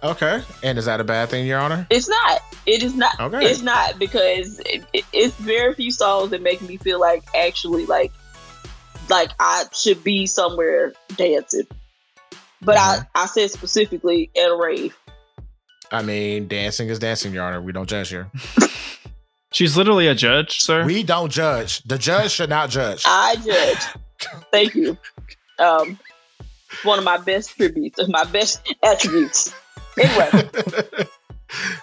Okay. And is that a bad thing, Your Honor? It's not. It is not. Okay. It's not, because it's very few songs that make me feel like actually like I should be somewhere dancing. But I said specifically at a rave. I mean, dancing is dancing, Your Honor. We don't judge here. She's literally a judge, sir. We don't judge. The judge should not judge. I judge. Thank you. One of my best tributes, my best attributes. Anyway.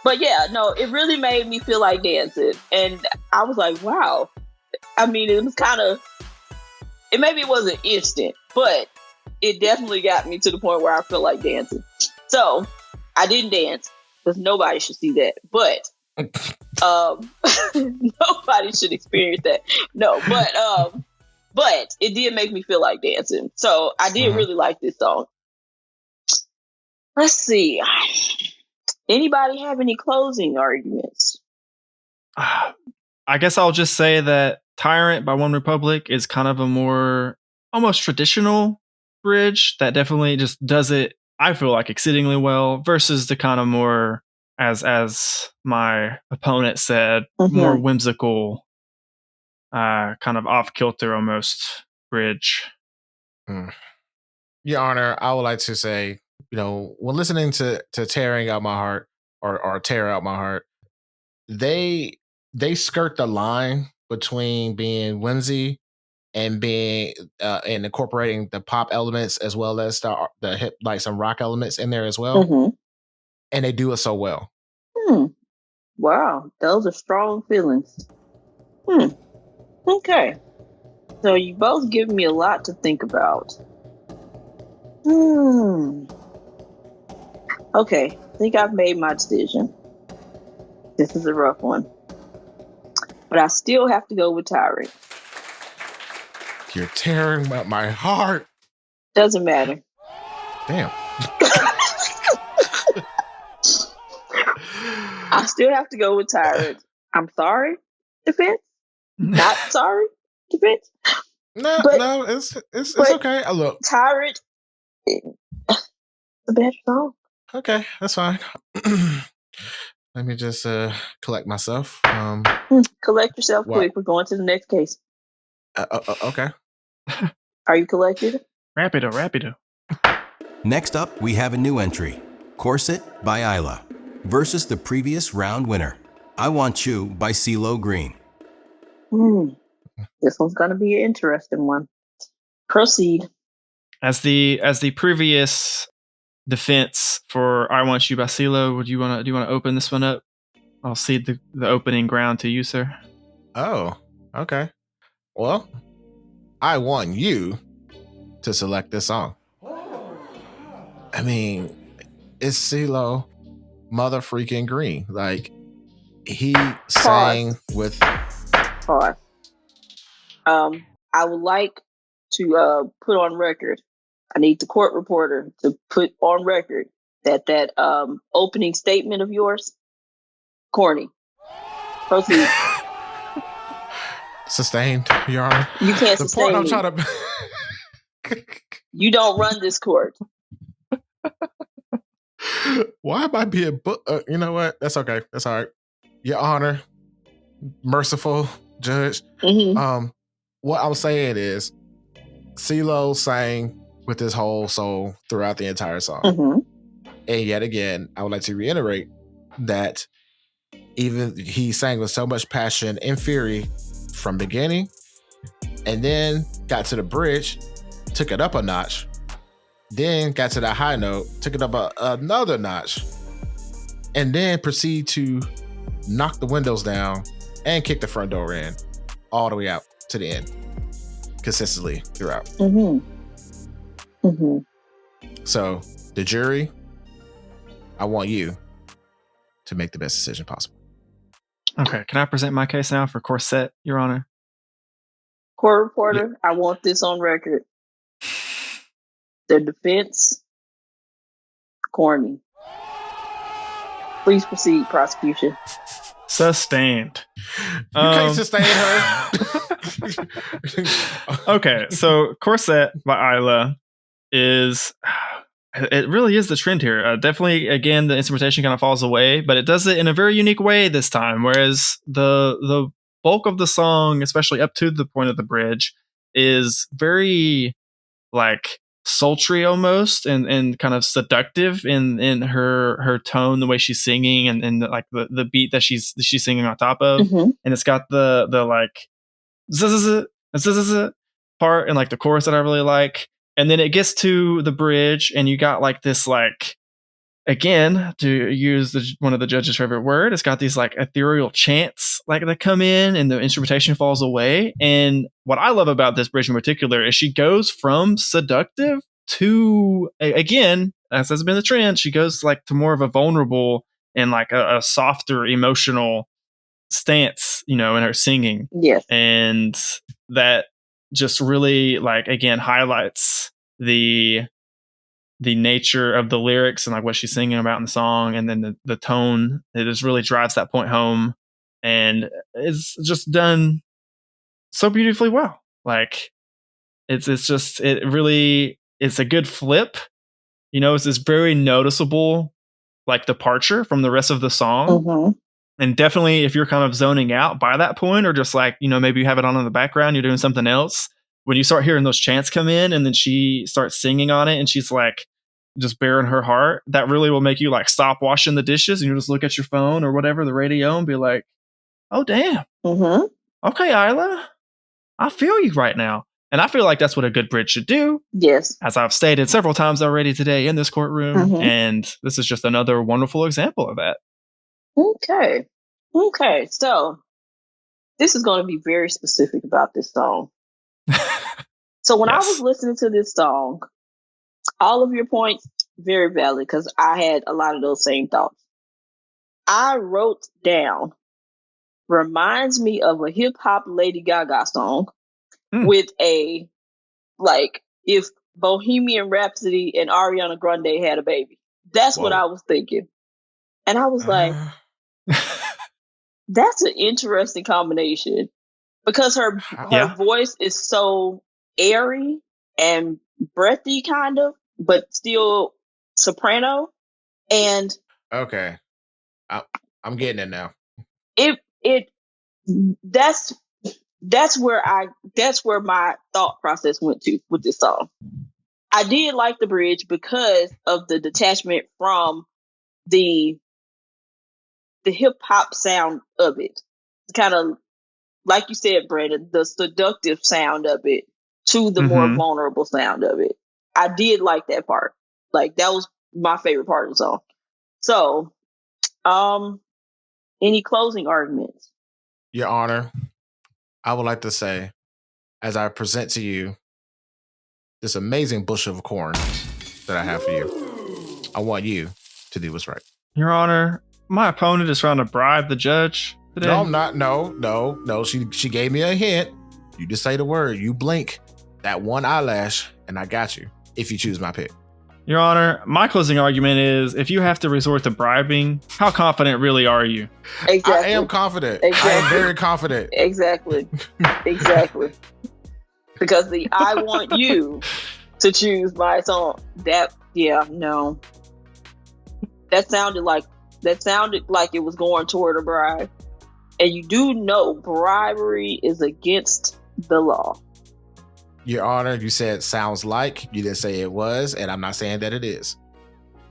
But yeah, no, it really made me feel like dancing. And I was like, wow. I mean, it was kind of, maybe it wasn't instant, but it definitely got me to the point where I felt like dancing. So I didn't dance because nobody should see that. But nobody should experience that. No, but it did make me feel like dancing. So I did really like this song. Let's see. Anybody have any closing arguments? I guess I'll just say that Tyrant by OneRepublic is kind of a more almost traditional bridge that definitely just does it, I feel like, exceedingly well, versus the kind of more, as my opponent said, more whimsical, kind of off-kilter almost bridge. Your Honor, I would like to say, you know, when listening to Tearing Out My Heart or Tear Out My Heart, they skirt the line between being whimsy and being and incorporating the pop elements as well as the hip, like some rock elements in there as well. And they do it so well. Wow, those are strong feelings. Okay. So you both give me a lot to think about. Okay, I think I've made my decision. This is a rough one. But I still have to go with Tyrant. You're tearing out my heart. Doesn't matter. Damn. I still have to go with Tyrant. I'm sorry, Defense. Not sorry, Defense. No, it's okay. Look, Tyrant, the better song. Okay, that's fine. Let me just collect myself. Collect yourself quick. We're going to the next case. Okay. Are you collected? Rapido. Next up, we have a new entry, Corset by Iyla, versus the previous round winner, I Want You by CeeLo Green. This one's going to be an interesting one. Proceed. As the previous defense for I Want You by CeeLo, do you want to open this one up? I'll cede the opening ground to you, sir. Oh, okay. Well, I want you to select this song. I mean, it's CeeLo mother freaking Green. Like, he sang with... Pause. I would like to put on record, I need the court reporter to put on record that opening statement of yours, corny. Proceed. Sustained, Your Honor. You can't sustain point I'm me. trying to... You don't run this court. Why am I being... you know what? That's okay. That's all right. Your Honor, merciful judge. What I'm saying is, CeeLo sang with his whole soul throughout the entire song. And yet again, I would like to reiterate that Even he sang with so much passion and fury from beginning, and then got to the bridge, took it up a notch, then got to that high note, took it up another notch, and then proceed to knock the windows down and kick the front door in all the way out to the end, consistently throughout. So the jury, I want you to make the best decision possible. Okay, can I present my case now for Corset, Your Honor? Court reporter, I want this on record. The defense, corny. Please proceed, prosecution. Sustained. You can't sustain her. Okay, so Corset by Iyla it really is the trend here. Definitely, again, the instrumentation kind of falls away, but it does it in a very unique way this time. Whereas the bulk of the song, especially up to the point of the bridge, is very like sultry almost and kind of seductive in her tone, the way she's singing and like the beat that she's singing on top of. And it's got the like part and like the chorus that I really like. And then it gets to the bridge and you got like this, like, again, to use one of the judge's favorite word, it's got these like ethereal chants like that come in and the instrumentation falls away. And what I love about this bridge in particular is she goes from seductive to, again, as has been the trend, she goes like to more of a vulnerable and like a softer emotional stance, in her singing. Yes. And that just really, like, again, highlights the nature of the lyrics and like what she's singing about in the song, and then the tone. It just really drives that point home, and it's just done so beautifully well. Like it's a good flip. It's this very noticeable like departure from the rest of the song. And definitely if you're kind of zoning out by that point, or just like, maybe you have it on in the background, you're doing something else, when you start hearing those chants come in and then she starts singing on it and she's like just bearing her heart, that really will make you like stop washing the dishes and you just look at your phone or whatever, the radio, and be like, oh damn. Okay, Iyla, I feel you right now. And I feel like that's what a good bridge should do. Yes. As I've stated several times already today in this courtroom. And this is just another wonderful example of that. Okay. So this is going to be very specific about this song. So when I was listening to this song, all of your points, very valid, because I had a lot of those same thoughts. I wrote down, reminds me of a hip hop Lady Gaga song with a, like, if Bohemian Rhapsody and Ariana Grande had a baby. That's what I was thinking. And I was like, that's an interesting combination, because her voice is so airy and breathy, kind of, but still soprano. And okay, I'm getting it now. That's where my thought process went to with this song. I did like the bridge because of the detachment from the hip hop sound of it. Kind of like you said, Brandon, the seductive sound of it to the more vulnerable sound of it. I did like that part. Like, that was my favorite part of the song. So, any closing arguments? Your Honor, I would like to say, as I present to you this amazing bushel of corn that I have for you, I want you to do what's right. Your Honor, my opponent is trying to bribe the judge today. No, I'm not. No. She gave me a hint. You just say the word. You blink that one eyelash, and I got you, if you choose my pick. Your Honor, my closing argument is, if you have to resort to bribing, how confident really are you? Exactly. I am confident. Exactly. I am very confident. Exactly. Because I want you to choose my song. That sounded like it was going toward a bribe. And you do know bribery is against the law. Your Honor, you said sounds like. You didn't say it was, and I'm not saying that it is.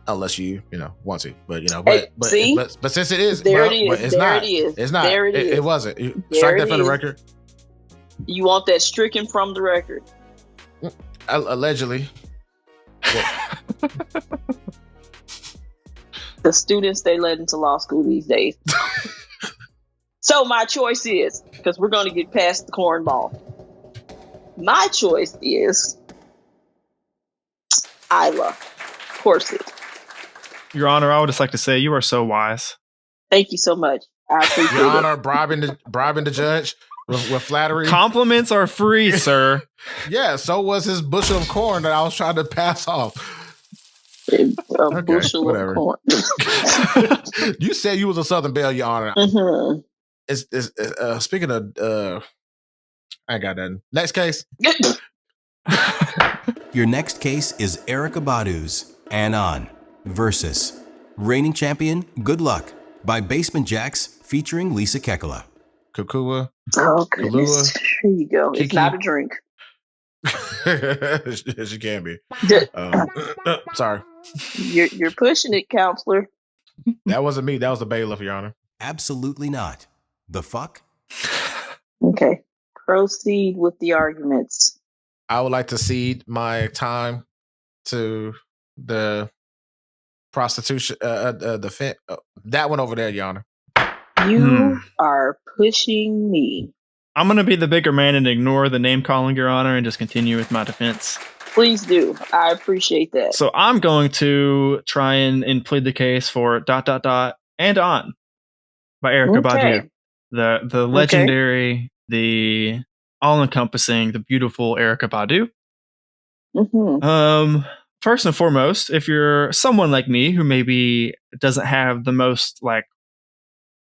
unless you want to. But Hey, see? but since it is, There but, it is. but it's There not. it is. It's not. There it is. It wasn't. There Strike that it from the is. record. You want that stricken from the record? Allegedly. The students they let into law school these days. So my choice is, because we're going to get past the cornball. My choice is Iyla, Corset. Your Honor, I would just like to say you are so wise. Thank you so much. I appreciate Your it. Honor, bribing the judge with flattery. Compliments are free, sir. Yeah, so was his bushel of corn that I was trying to pass off. A bushel whatever. of corn. You said you was a Southern Belle, Your Honor. Mm-hmm. Speaking of, I ain't got nothing. Next case. Your next case is Erykah Badu's "And On" versus reigning champion "Good Luck" by Basement Jaxx featuring Lisa Kekuala. Kekuala. Oh, goodness. Here you go. Kiki. It's not a drink. She can be. Sorry. You're pushing it, counselor. That wasn't me. That was the bailiff, Your Honor. Absolutely not. The fuck? Okay. Proceed with the arguments. I would like to cede my time to the prostitution, that one over there, Your Honor. You are pushing me. I'm going to be the bigger man and ignore the name calling, Your Honor, and just continue with my defense. Please do. I appreciate that. So I'm going to try and plead the case for ... and On by Erykah Badu. The legendary, the all-encompassing, the beautiful Erykah Badu. Mm-hmm. First and foremost, if you're someone like me who maybe doesn't have the most like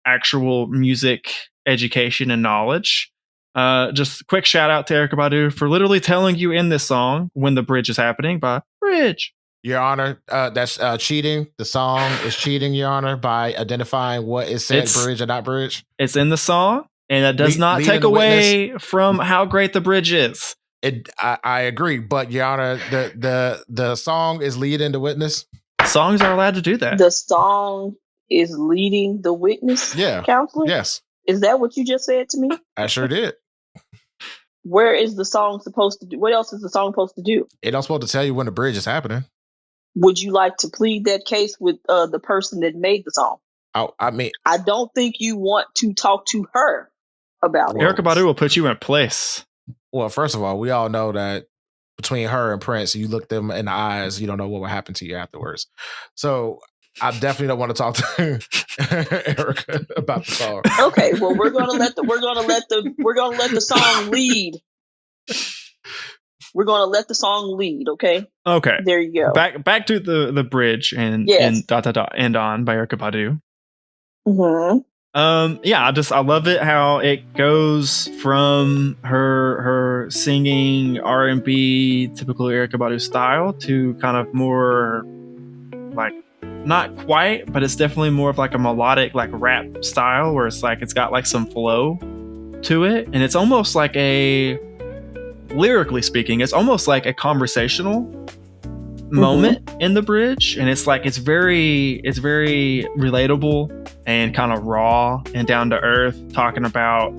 actual music education and knowledge, just a quick shout out to Erykah Badu for literally telling you in this song when the bridge is happening by Bridge. Your Honor, that's cheating. The song is cheating, Your Honor, by identifying what is said bridge or not bridge. It's in the song, and that does not take away from how great the bridge is. I agree, but Your Honor, the song is leading the witness. Songs are allowed to do that. The song is leading the witness, counselor? Yes. Is that what you just said to me? I sure did. Where is the song supposed to do? What else is the song supposed to do? It don't supposed to tell you when the bridge is happening. Would you like to plead that case with the person that made the song? Oh, I mean, I don't think you want to talk to her about it. Erykah Badu will put you in place. Well, first of all, we all know that between her and Prince, you look them in the eyes, you don't know what will happen to you afterwards. So I definitely don't want to talk to Erykah about the song. Okay, well, we're gonna let the song lead. We're gonna let the song lead. Okay. Okay. There you go. Back to the bridge and and On by Erykah Badu. Mm-hmm. I love it how it goes from her singing R&B typical Erykah Badu style to kind of more like not quite, but it's definitely more of like a melodic like rap style where it's like it's got like some flow to it, and it's almost like lyrically speaking, it's almost like a conversational moment in the bridge, and it's very relatable and kind of raw and down to earth, talking about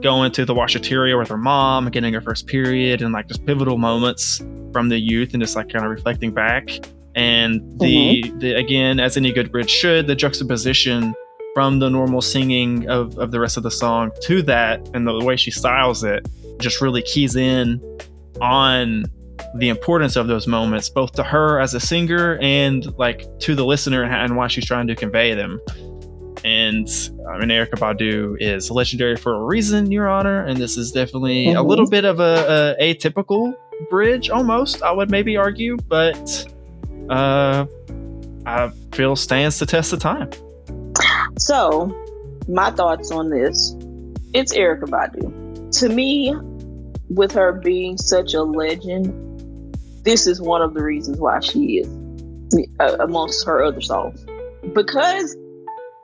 going to the washateria with her mom, getting her first period, and like just pivotal moments from the youth, and just like kind of reflecting back. And the again, as any good bridge should, the juxtaposition from the normal singing of the rest of the song to that, and the way she styles it just really keys in on the importance of those moments, both to her as a singer and like to the listener, and why she's trying to convey them. And I mean, Erykah Badu is legendary for a reason, Your Honor, and this is definitely a little bit of a atypical bridge, almost, I would maybe argue, but I feel stands the test of time. So, my thoughts on this: it's Erykah Badu. To me, with her being such a legend, this is one of the reasons why she is amongst her other songs. Because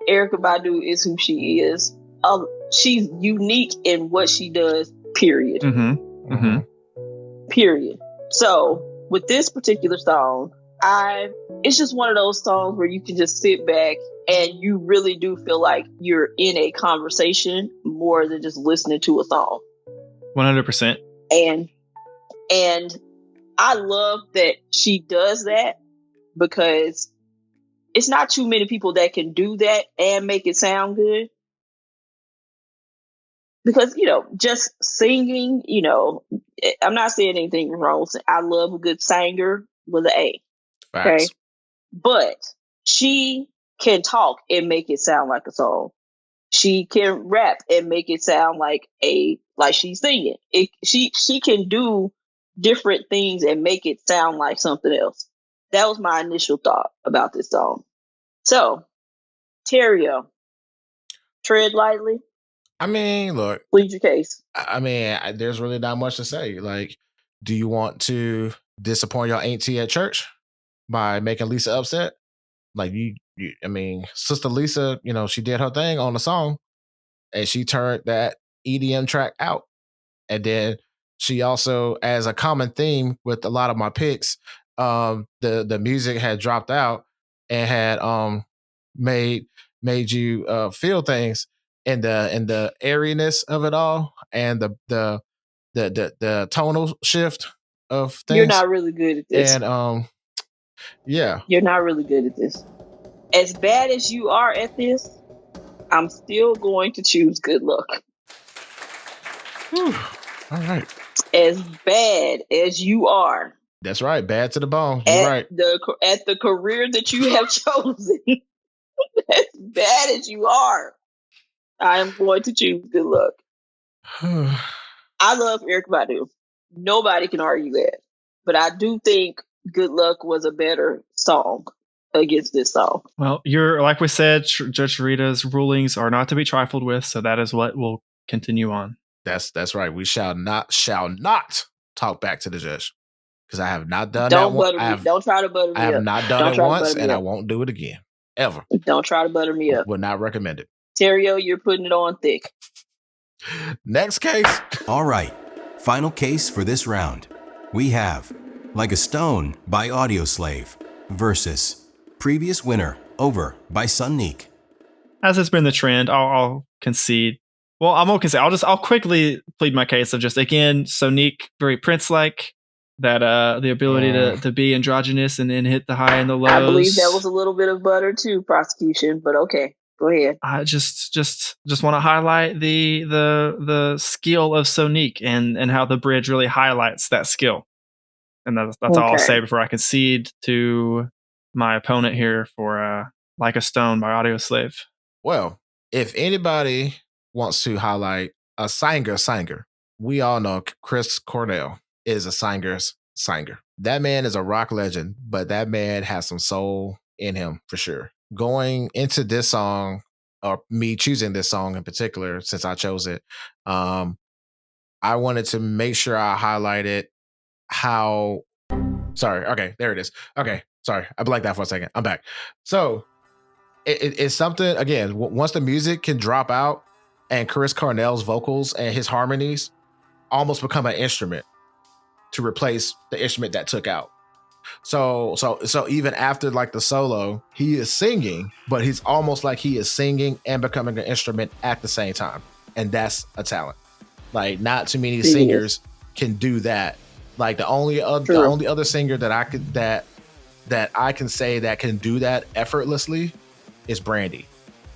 Erykah Badu is who she is, she's unique in what she does, period. Period. So, with this particular song, It's just one of those songs where you can just sit back and you really do feel like you're in a conversation more than just listening to a song. 100%. And I love that she does that, because it's not too many people that can do that and make it sound good. Because, just singing, I'm not saying anything wrong. I love a good singer with an A. Facts. Okay. But she can talk and make it sound like a song. She can rap and make it sound like she's singing. She can do different things and make it sound like something else. That was my initial thought about this song. So, Terrio, tread lightly. I mean, look. Plead your case. I mean, there's really not much to say. Like, do you want to disappoint your auntie at church by making Lisa upset? Like, I mean, Sister Lisa, she did her thing on the song, and she turned that EDM track out. And then she also, as a common theme with a lot of my picks, the music had dropped out and had made you feel things in the airiness of it all, and the tonal shift of things. You're not really good at this. And yeah, you're not really good at this. As bad as you are at this, I'm still going to choose Good Luck. Whew. All right. As bad as you are. That's right. Bad to the bone. You're right. At the career that you have chosen, as bad as you are, I am going to choose Good Luck. I love Erykah Badu. Nobody can argue that. But I do think Good Luck was a better song against this song. Well, like we said, Judge Charita's rulings are not to be trifled with, so that is what will continue on. That's right. We shall not talk back to the judge, because I have not done Don't that. Butter me. Don't try to butter me up. I have not done it once, and I won't do it again, ever. Don't try to butter me up. Would not recommend it. Terrio, you're putting it on thick. Next case. All right. Final case for this round. We have Like a Stone by Audioslave versus previous winner Over by Sonique. As has been the trend, I'll concede. Well, I won't concede. I'll quickly plead my case of just, again, Sonique, very Prince-like, that the ability to be androgynous and hit the high and the lows. I believe that was a little bit of butter too, prosecution, but okay. Go ahead. I just want to highlight the skill of Sonique and how the bridge really highlights that skill. And that's all I'll say before I concede to my opponent here for Like a Stone by Audioslave. Well, if anybody wants to highlight a singer, we all know Chris Cornell is a singer's singer. That man is a rock legend, but that man has some soul in him for sure. Going into this song, or me choosing this song in particular, since I chose it, I wanted to make sure I highlighted how... Sorry. Okay, there it is. Okay, sorry. I blanked out for a second. I'm back. So it's something, again, once the music can drop out and Chris Cornell's vocals and his harmonies almost become an instrument to replace the instrument that took out. So even after like the solo, he is singing, but he's almost like he is singing and becoming an instrument at the same time. And that's a talent. Like, not too many singers can do that. Like the only other singer that I can say that can do that effortlessly is Brandy.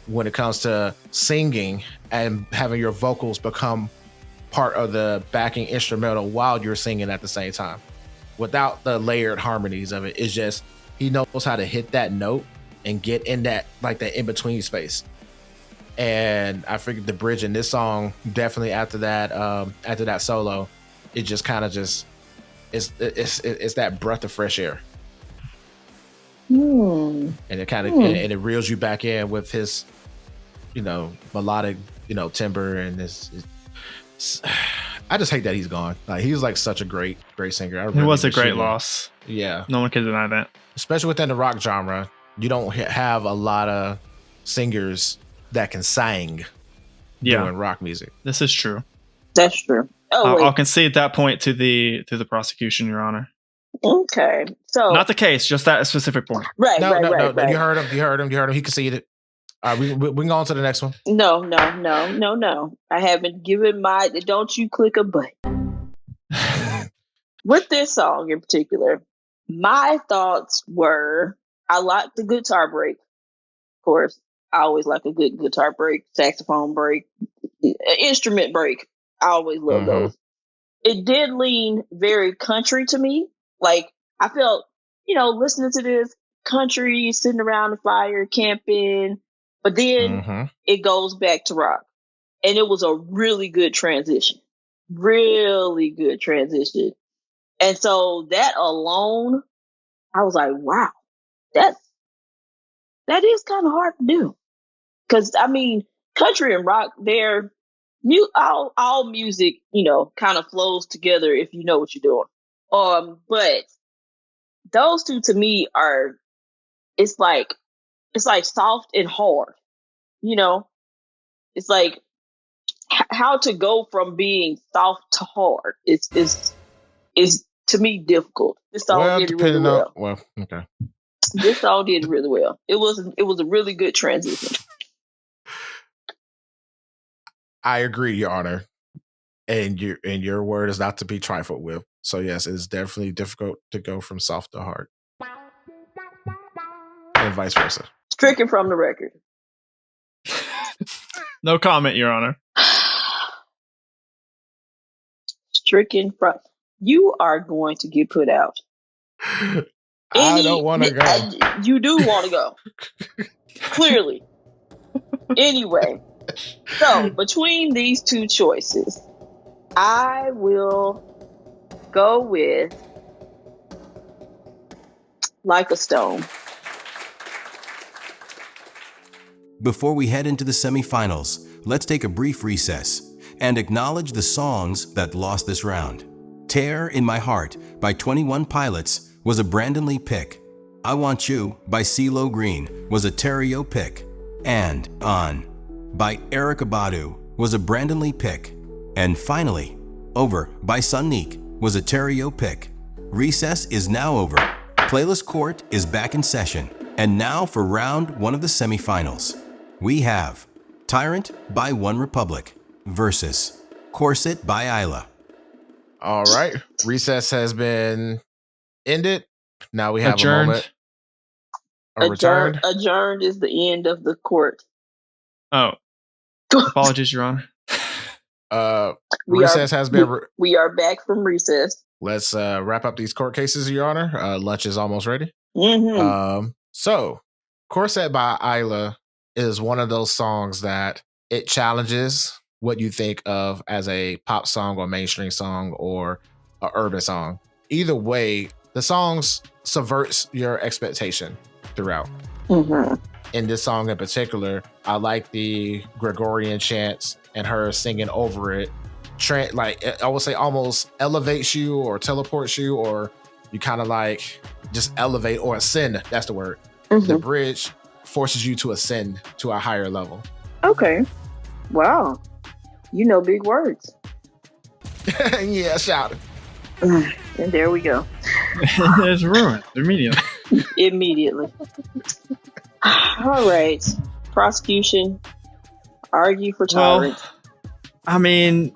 When it comes to singing and having your vocals become part of the backing instrumental while you're singing at the same time, without the layered harmonies of it, it's just he knows how to hit that note and get in that, like, that in between space. And I figured the bridge in this song, definitely after that solo, it just kind of just it's that breath of fresh air. And it kind of and it reels you back in with his, melodic, timbre, and this. I just hate that he's gone. Like, he was like such a great singer. It was a great loss. Yeah, no one can deny that. Especially within the rock genre, you don't have a lot of singers that can sing doing rock music. This is true. That's true. I'll concede that point to the prosecution, Your Honor. Okay. So Not the case, just that specific point. right. No. You heard him. He conceded. All right, we can go on to the next one. No. I haven't given my. Don't you click a button. With this song in particular, my thoughts were I like the guitar break. Of course, I always like a good guitar break, saxophone break, instrument break. I always love those. It did lean very country to me. Like, I felt, listening to this country, sitting around the fire, camping, but then it goes back to rock. And it was a really good transition. Really good transition. And so that alone, I was like, wow, that is kind of hard to do. Because, I mean, country and rock, they're all music, kind of flows together if you know what you're doing. But those two to me it's like soft and hard, It's like how to go from being soft to hard is to me difficult. This song did really well. Okay. This song did really well. It was a really good transition. I agree, Your Honor. And your word is not to be trifled with. So yes, it's definitely difficult to go from soft to hard. And vice versa. Stricken from the record. No comment, Your Honor. Stricken from. You are going to get put out. I don't want to go. You do want to go. Clearly. Anyway. So, between these two choices, I will go with Like a Stone. Before we head into the semifinals, let's take a brief recess and acknowledge the songs that lost this round. Tear in My Heart by 21 Pilots was a Brandon Lee pick. I Want You by CeeLo Green was a Terrio pick. And On by Erykah Badu was a Brandon Lee pick. And finally, Over by Sonique was a Terrio pick. Recess is now over. Playlist Court is back in session. And now for round one of the semifinals. We have Tyrant by OneRepublic versus Corset by Iyla. All right. Recess has been ended. Now we have Adjourned. a moment. Returned. Adjourned is the end of the court. Oh. Apologies, Your Honor. Recess has been... we are back from recess. Let's wrap up these court cases, Your Honor. Lunch is almost ready. So, Corset by Iyla is one of those songs that it challenges what you think of as a pop song or mainstream song or an urban song. Either way, the songs subverts your expectation throughout. In this song in particular, I like the Gregorian chants and her singing over it. I would say almost elevates you or teleports you, or you kind of like just elevate or ascend. That's the word. The bridge forces you to ascend to a higher level. Okay. Wow. You know big words. Yeah, shout it. And there we go. It's ruined immediately. Immediately. All right. Prosecution. Argue for Tyrant. Well, I mean,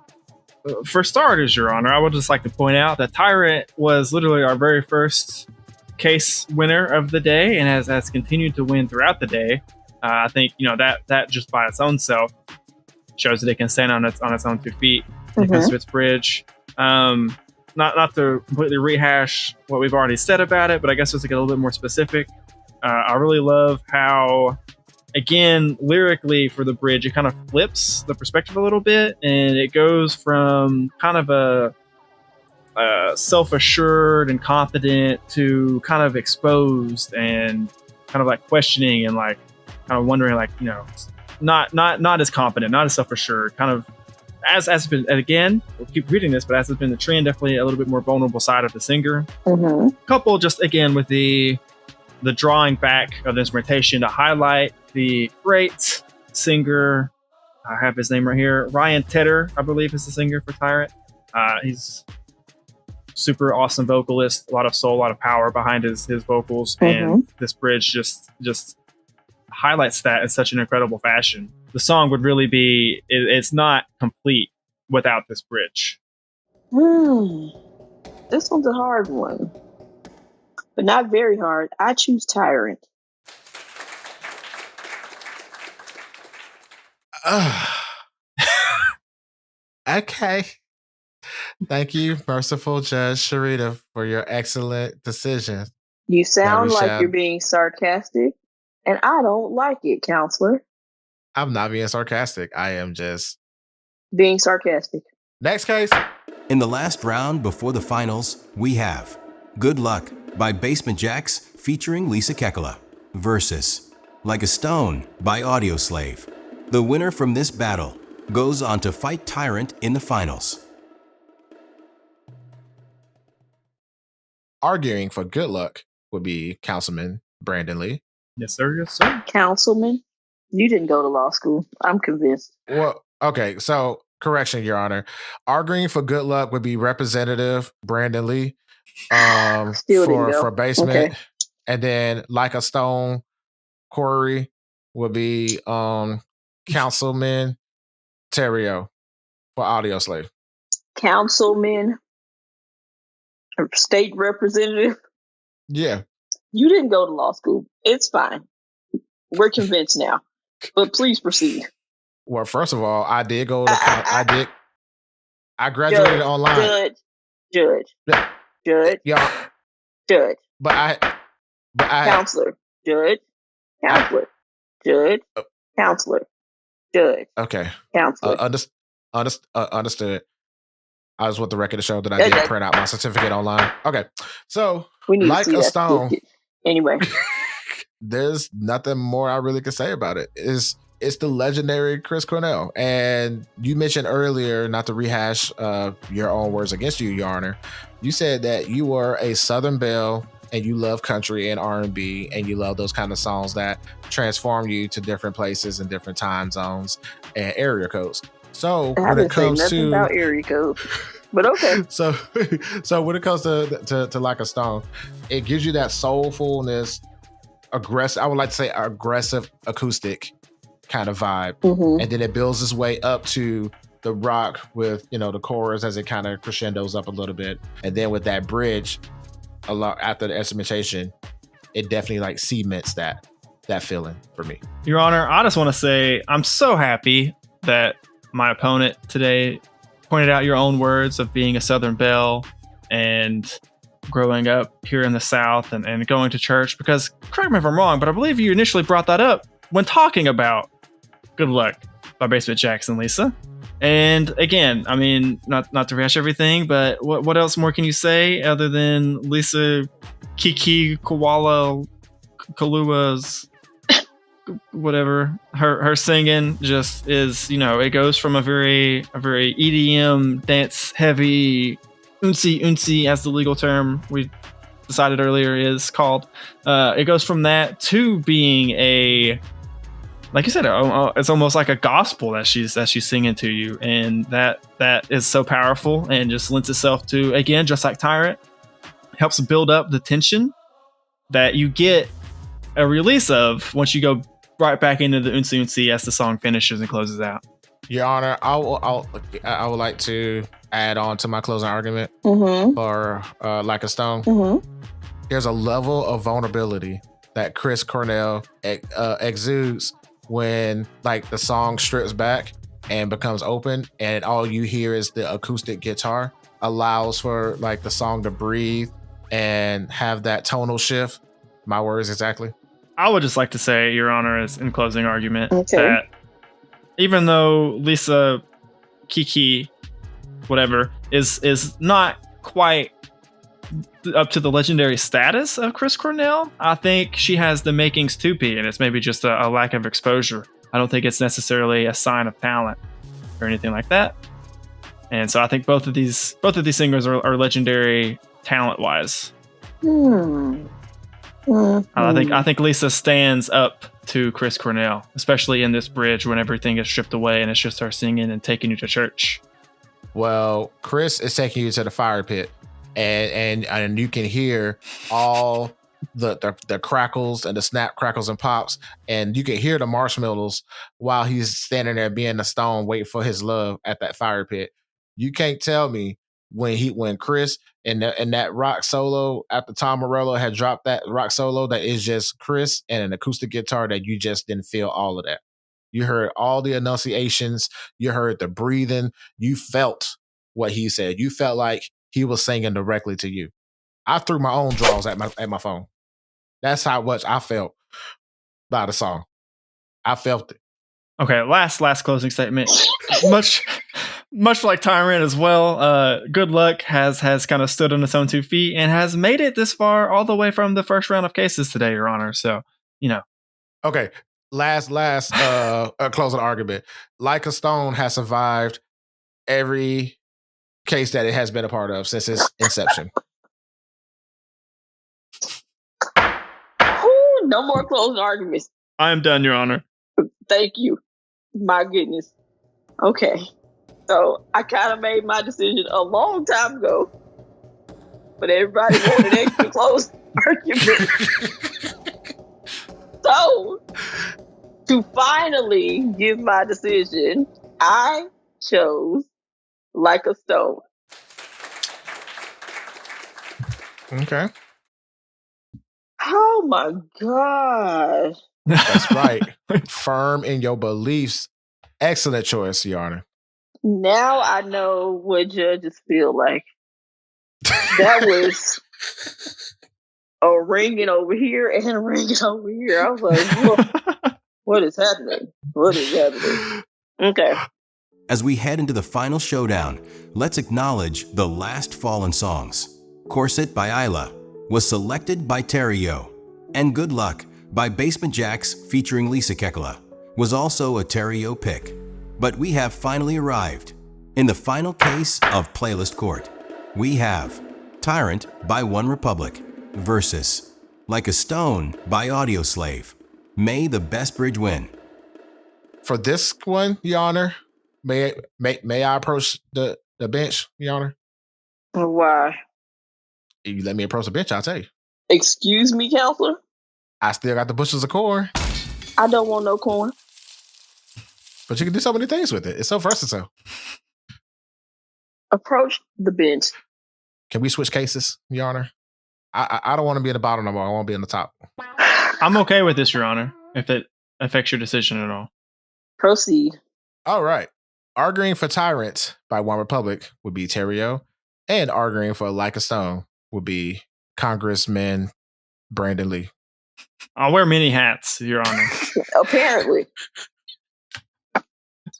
for starters, Your Honor, I would just like to point out that Tyrant was literally our very first case winner of the day and has continued to win throughout the day. I think that just by its own self shows that it can stand on its own 2 feet when it comes to its bridge. Not to completely rehash what we've already said about it, but I guess just to get a little bit more specific, I really love how, again, lyrically for the bridge, it kind of flips the perspective a little bit, and it goes from kind of a self-assured and confident to kind of exposed and kind of like questioning and like kind of wondering, like, not as confident, not as self-assured, kind of as has been, and again, we'll keep reading this, but as has been the trend, definitely a little bit more vulnerable side of the singer. Coupled just again with the drawing back of the instrumentation to highlight the great singer. I have his name right here. Ryan Tedder, I believe, is the singer for Tyrant. He's super awesome vocalist, a lot of soul, a lot of power behind his vocals, and this bridge just highlights that in such an incredible fashion. The song would really be, it's not complete without this bridge. This one's a hard one, but not very hard. I choose Tyrant. Okay. Thank you, merciful Judge Charita, for your excellent decision. You sound like you're being sarcastic, and I don't like it, counselor. I'm not being sarcastic. I am just being sarcastic. Next case. In the last round before the finals, we have Good Luck by Basement Jaxx featuring Lisa Kekuala versus Like a Stone by Audioslave. The winner from this battle goes on to fight Tyrant in the finals. Arguing for Good Luck would be Councilman Brandon Lee. Yes, sir. Yes, sir. Councilman? You didn't go to law school. I'm convinced. Well, okay. So, correction, Your Honor. Arguing for Good Luck would be Representative Brandon Lee for Basement. Okay. And then Like a Stone, Corey would be Councilman Terrio for Audioslave. Councilman? State representative? Yeah. You didn't go to law school. It's fine. We're convinced now. But please proceed. Well, first of all, I did go to I graduated online. Judge. Yeah. Judge. But I Counselor. Judge. Counselor. Judge. Counselor. Judge. Okay. Counselor. Understood. I just want the record to show that I did print out my certificate online. Okay. So, we need Like to see a Stone. Anyway. There's nothing more I really can say about it. It's the legendary Chris Cornell. And you mentioned earlier, not to rehash your own words against you, Your Honor, you said that you were a Southern belle and you love country and R&B and you love those kind of songs that transform you to different places and different time zones and area codes. So when it comes to about area codes, but okay. So when it comes to Like a Stone, it gives you that soulfulness, aggressive. I would like to say aggressive acoustic kind of vibe, and then it builds its way up to the rock with the chorus as it kind of crescendos up a little bit, and then with that bridge, a lot after the instrumentation, it definitely like cements that feeling for me. Your Honor, I just want to say I'm so happy that my opponent today pointed out your own words of being a Southern belle and growing up here in the South and going to church, because correct me if I'm wrong, but I believe you initially brought that up when talking about Good Luck by Basement Jaxx and Lisa. And again, I mean, not to rehash everything, but what else more can you say other than Lisa Kekuala Kalua's whatever her singing just is, it goes from a very EDM dance heavy unsi as the legal term we decided earlier is called. It goes from that to being a, like you said, it's almost like a gospel that she's singing to you, and that is so powerful and just lends itself to, again, just like Tyrant, helps build up the tension that you get a release of once you go right back into the unsi as the song finishes and closes out. Your Honor, I would like to add on to my closing argument for Like a Stone. There's a level of vulnerability that Chris Cornell exudes when like the song strips back and becomes open, and all you hear is the acoustic guitar, allows for like the song to breathe and have that tonal shift. My words exactly. I would just like to say, Your Honor, is in closing argument that even though Lisa Kiki, whatever, is not quite up to the legendary status of Chris Cornell, I think she has the makings to be, and it's maybe just a lack of exposure. I don't think it's necessarily a sign of talent or anything like that. And so I think both of these singers are legendary talent-wise. I think Lisa stands up to Chris Cornell, especially in this bridge when everything is stripped away and it's just her singing and taking you to church. Well, Chris is taking you to the fire pit. and you can hear all the crackles and the snap, crackles, and pops, and you can hear the marshmallows while he's standing there being a stone, waiting for his love at that fire pit. You can't tell me when Chris and that rock solo after Tom Morello had dropped that rock solo that is just Chris and an acoustic guitar that you just didn't feel all of that. You heard all the enunciations, you heard the breathing, you felt what he said. You felt like he was singing directly to you. I threw my own draws at my phone. That's how much I felt by the song. I felt it. Okay, last closing statement. much like Tyrant as well, Good Luck has kind of stood on its own 2 feet and has made it this far all the way from the first round of cases today, Your Honor. So, Okay, last closing argument. Like a Stone has survived every case that it has been a part of since its inception. No more closing arguments. I am done, Your Honor. Thank you. My goodness. Okay. So I kind of made my decision a long time ago, but everybody wanted extra close argument. So to finally give my decision, I chose Like a Stone. Okay. Oh my gosh. That's right. Firm in your beliefs. Excellent choice, Your Honor. Now I know what judges feel like. That was a ringing over here and a ringing over here. I was like, what is happening? What is happening? Okay. As we head into the final showdown, let's acknowledge the last fallen songs. Corset by Iyla was selected by Terrio, and Good Luck by Basement Jaxx featuring Lisa Kekuala was also a Terrio pick. But we have finally arrived. In the final case of Playlist Court, we have Tyrant by OneRepublic versus Like a Stone by Audioslave. May the best bridge win. For this one, Your Honor, may I approach the bench, Your Honor? Why? If you let me approach the bench, I'll tell you. Excuse me, counselor? I still got the bushels of corn. I don't want no corn. But you can do so many things with it. It's so versatile. Approach the bench. Can we switch cases, Your Honor? I don't want to be in the bottom no more. I want to be in the top. I'm okay with this, Your Honor, if it affects your decision at all. Proceed. All right. Arguing for Tyrant by OneRepublic would be Terrio, and arguing for Like a Stone would be Congressman Brandon Lee. I'll wear many hats, Your Honor. Apparently.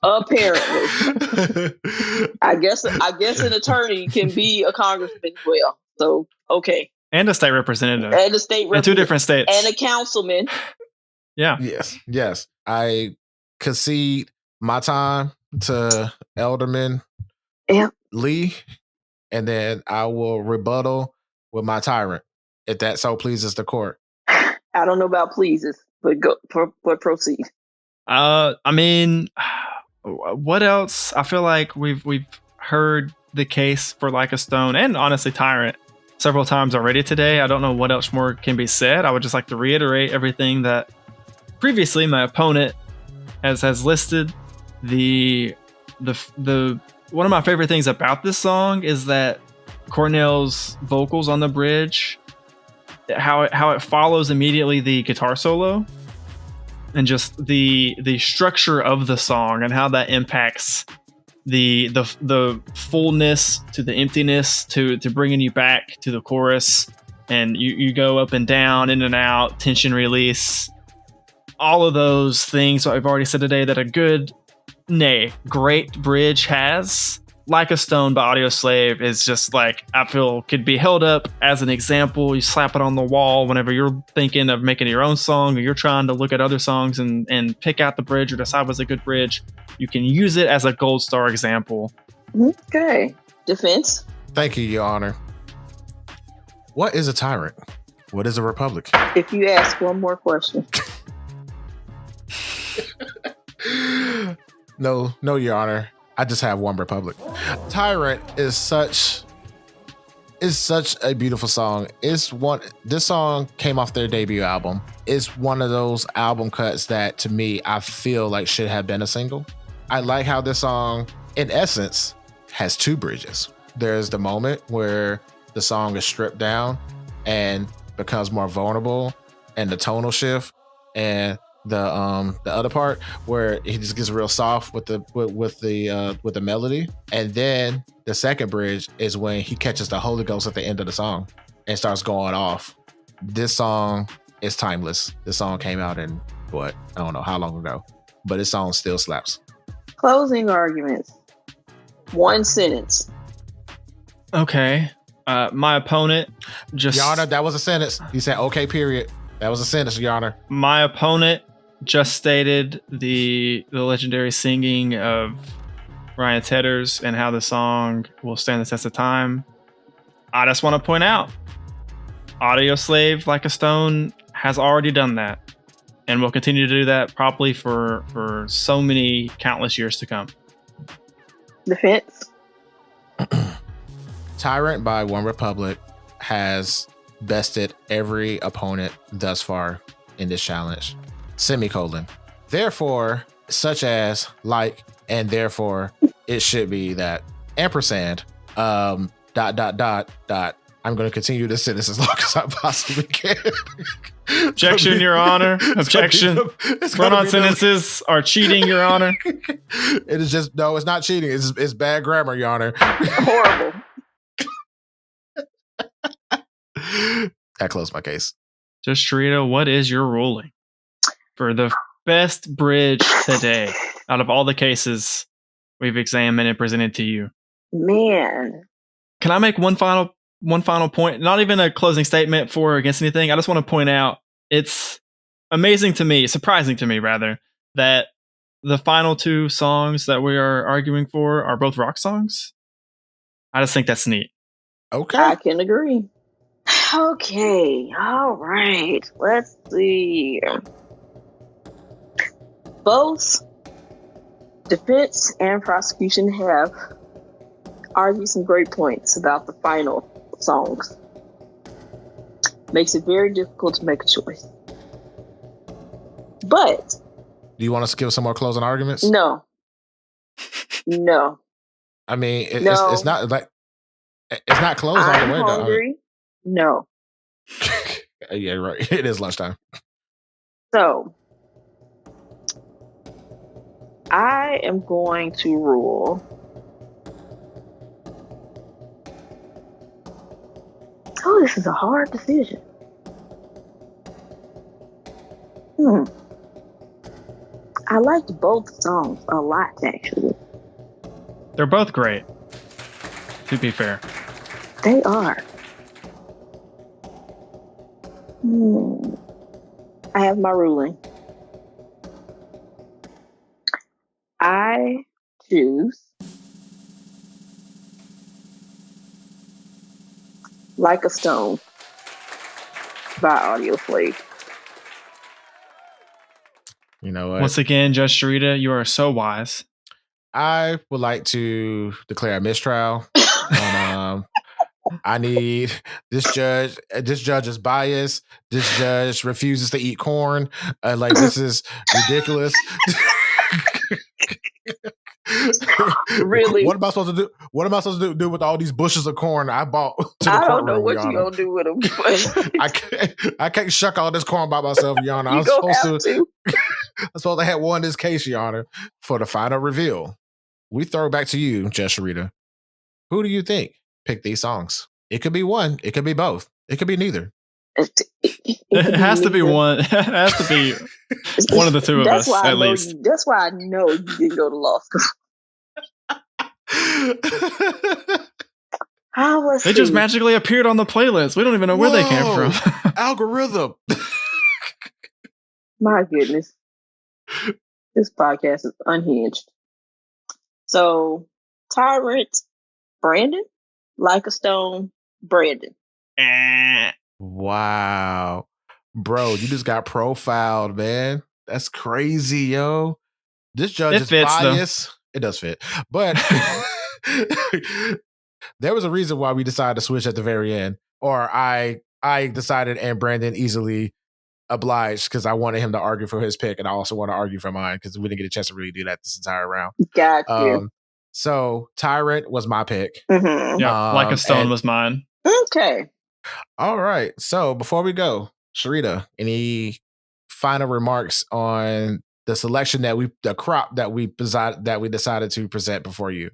I guess an attorney can be a congressman as well. So, okay. And a state representative. And a state representative. In 2 different states. And a councilman. Yeah. Yes. I concede my time to Alderman Lee, and then I will rebuttal with my Tyrant, if that so pleases the court. I don't know about pleases, but proceed. I mean, what else? I feel like we've heard the case for Like a Stone and honestly Tyrant several times already today. I don't know what else more can be said. I would just like to reiterate everything that previously my opponent has listed. The one of my favorite things about this song is that Cornell's vocals on the bridge, how it follows immediately the guitar solo, and just the structure of the song and how that impacts the fullness to the emptiness to bringing you back to the chorus, and you go up and down, in and out, tension release, all of those things I've already said today that a great bridge has. Like a Stone by Audioslave is just like, I feel could be held up as an example. You slap it on the wall whenever you're thinking of making your own song, or you're trying to look at other songs and pick out the bridge or decide what's a good bridge. You can use it as a gold star example. Okay. Defense. Thank you, Your Honor. What is a Tyrant? What is a Republic? If you ask one more question. No, Your Honor. I just have OneRepublic. Tyrant is It's such a beautiful song. This song came off their debut album. It's one of those album cuts that, to me, I feel like should have been a single. I like how this song, in essence, has two bridges. There's the moment where the song is stripped down and becomes more vulnerable, and the tonal shift, and the other part where he just gets real soft with the melody. And then the second bridge is when he catches the Holy Ghost at the end of the song and starts going off. This song is timeless. This song came out in I don't know how long ago, but this song still slaps. Closing arguments. One sentence. Okay. My opponent just... Your Honor, that was a sentence. He said, okay, period. That was a sentence, Your Honor. My opponent just stated the legendary singing of Ryan Tedder's and how the song will stand the test of time. I just want to point out, Audioslave, Like a Stone, has already done that and will continue to do that probably for so many countless years to come. Defense. Tyrant by OneRepublic has bested every opponent thus far in this challenge. Semicolon. Therefore, such as, like, and therefore, it should be that. Ampersand. I'm going to continue this sentence as long as I possibly can. Objection, Your Honor. Objection. Run-on sentences are cheating, Your Honor. It is just, no, it's not cheating. It's bad grammar, Your Honor. Horrible. That closed my case. Just Charita, what is your ruling for the best bridge today out of all the cases we've examined and presented to you? Man. Can I make one final point? Not even a closing statement for or against anything. I just want to point out it's amazing to me, surprising to me rather, that the final two songs that we are arguing for are both rock songs. I just think that's neat. Okay. I can agree. Okay. All right. Let's see. Both defense and prosecution have argued some great points about the final songs. Makes it very difficult to make a choice. But do you want us to give some more closing arguments? No. I mean, it's not like it's not closed all the way. I'm hungry. No. Yeah, right. It is lunchtime. So I am going to rule. Oh, this is a hard decision. I liked both songs a lot, actually. They're both great, to be fair. They are. I have my ruling. I choose Like a Stone by Audioslave. You know what? Once again, Judge Charita, you are so wise. I would like to declare a mistrial on I need this judge. This judge is biased. This judge refuses to eat corn. Like, this is ridiculous. Really? What am I supposed to do? What am I supposed to do with all these bushels of corn I bought to the I don't courtroom, know what Your you're Honor? gonna do with them. I can't shuck all this corn by myself, Your Honor. I'm supposed to have won this case, Your Honor, for the final reveal. We throw it back to you, Judge Charita. Who do you think picked these songs? It could be one. It could be both. It could be neither. It has to be one. It has to be one of the two of us, at least. That's why I know you didn't go to law school. They just magically appeared on the playlist. We don't even know where they came from. Algorithm. My goodness. This podcast is unhinged. So, Tyrant, Brandon, Like a Stone, Brandon. Wow. Bro, you just got profiled, man. That's crazy, yo. This judge is biased. Though. It does fit. But there was a reason why we decided to switch at the very end, or I decided and Brandon easily obliged because I wanted him to argue for his pick, and I also want to argue for mine because we didn't get a chance to really do that this entire round. Got you. So Tyrant was my pick. Mm-hmm. Yeah, Like a Stone was mine. Okay. All right. So before we go, Charita, any final remarks on the selection the crop that we decided to present before you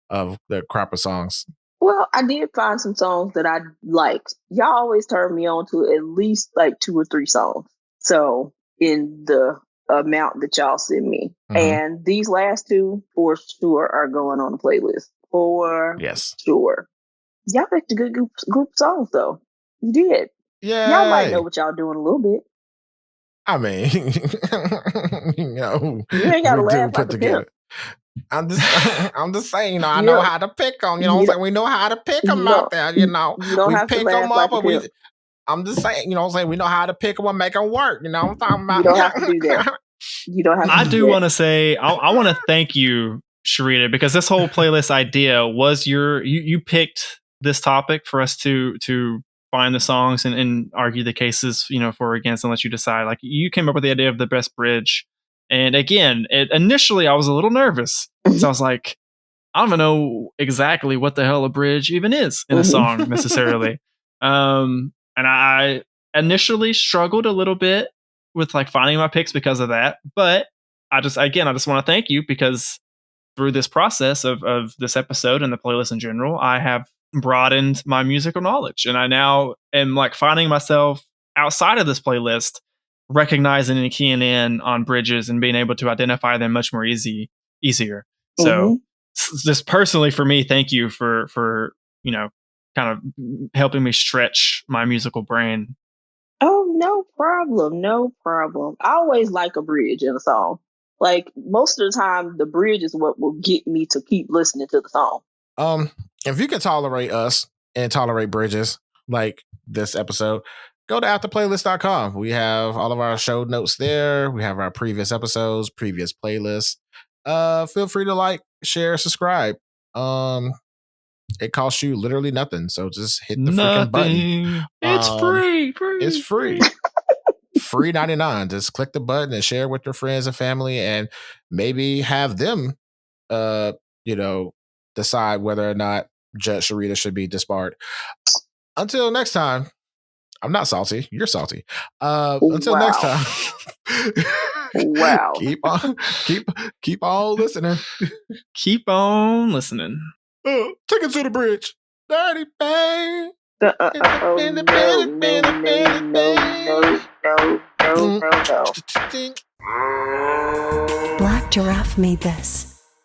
of the crop of songs? Well, I did find some songs that I liked. Y'all always turn me on to at least like 2 or 3 songs. So in the amount that y'all send me. Mhm. And these last 2 for sure are going on the playlist. For sure. Y'all picked a good group of songs though. You did. Yeah. Y'all might know what y'all doing a little bit. I mean, you ain't gotta laugh like a pimp. I'm just saying, I know how to pick them. We know how to pick them out there. You don't have to laugh like a pimp. I'm just saying, we know how to pick them and make them work. You know what I'm talking about? You don't have to do that. You don't have to. I do want to say, I want to thank you, Charita, because this whole playlist idea was you picked this topic for us to find the songs and argue the cases, for or against, and let you decide. Like, you came up with the idea of the best bridge. And again, initially I was a little nervous. So I was like, I don't know exactly what the hell a bridge even is in a song necessarily. And I initially struggled a little bit with like finding my picks because of that. But I just want to thank you because through this process of this episode and the playlist in general, I have broadened my musical knowledge. And I now am like finding myself outside of this playlist, recognizing and keying in on bridges and being able to identify them much more easier. So just personally for me, thank you for kind of helping me stretch my musical brain. Oh, no problem. I always like a bridge in a song. Like, most of the time, the bridge is what will get me to keep listening to the song. If you can tolerate us and tolerate bridges like this episode, go to afterplaylist.com. We have all of our show notes there. We have our previous episodes, previous playlists. Feel free to like, share, subscribe. It costs you literally nothing. So just hit the freaking button. It's free. It's free. Free 99. Just click the button and share with your friends and family, and maybe have them, decide whether or not Judge Charita should be disbarred. Until next time, I'm not salty. You're salty. Until next time. Wow. Keep on listening. Keep on listening. Take it to the bridge. Dirty bang. No. Black Giraffe made this.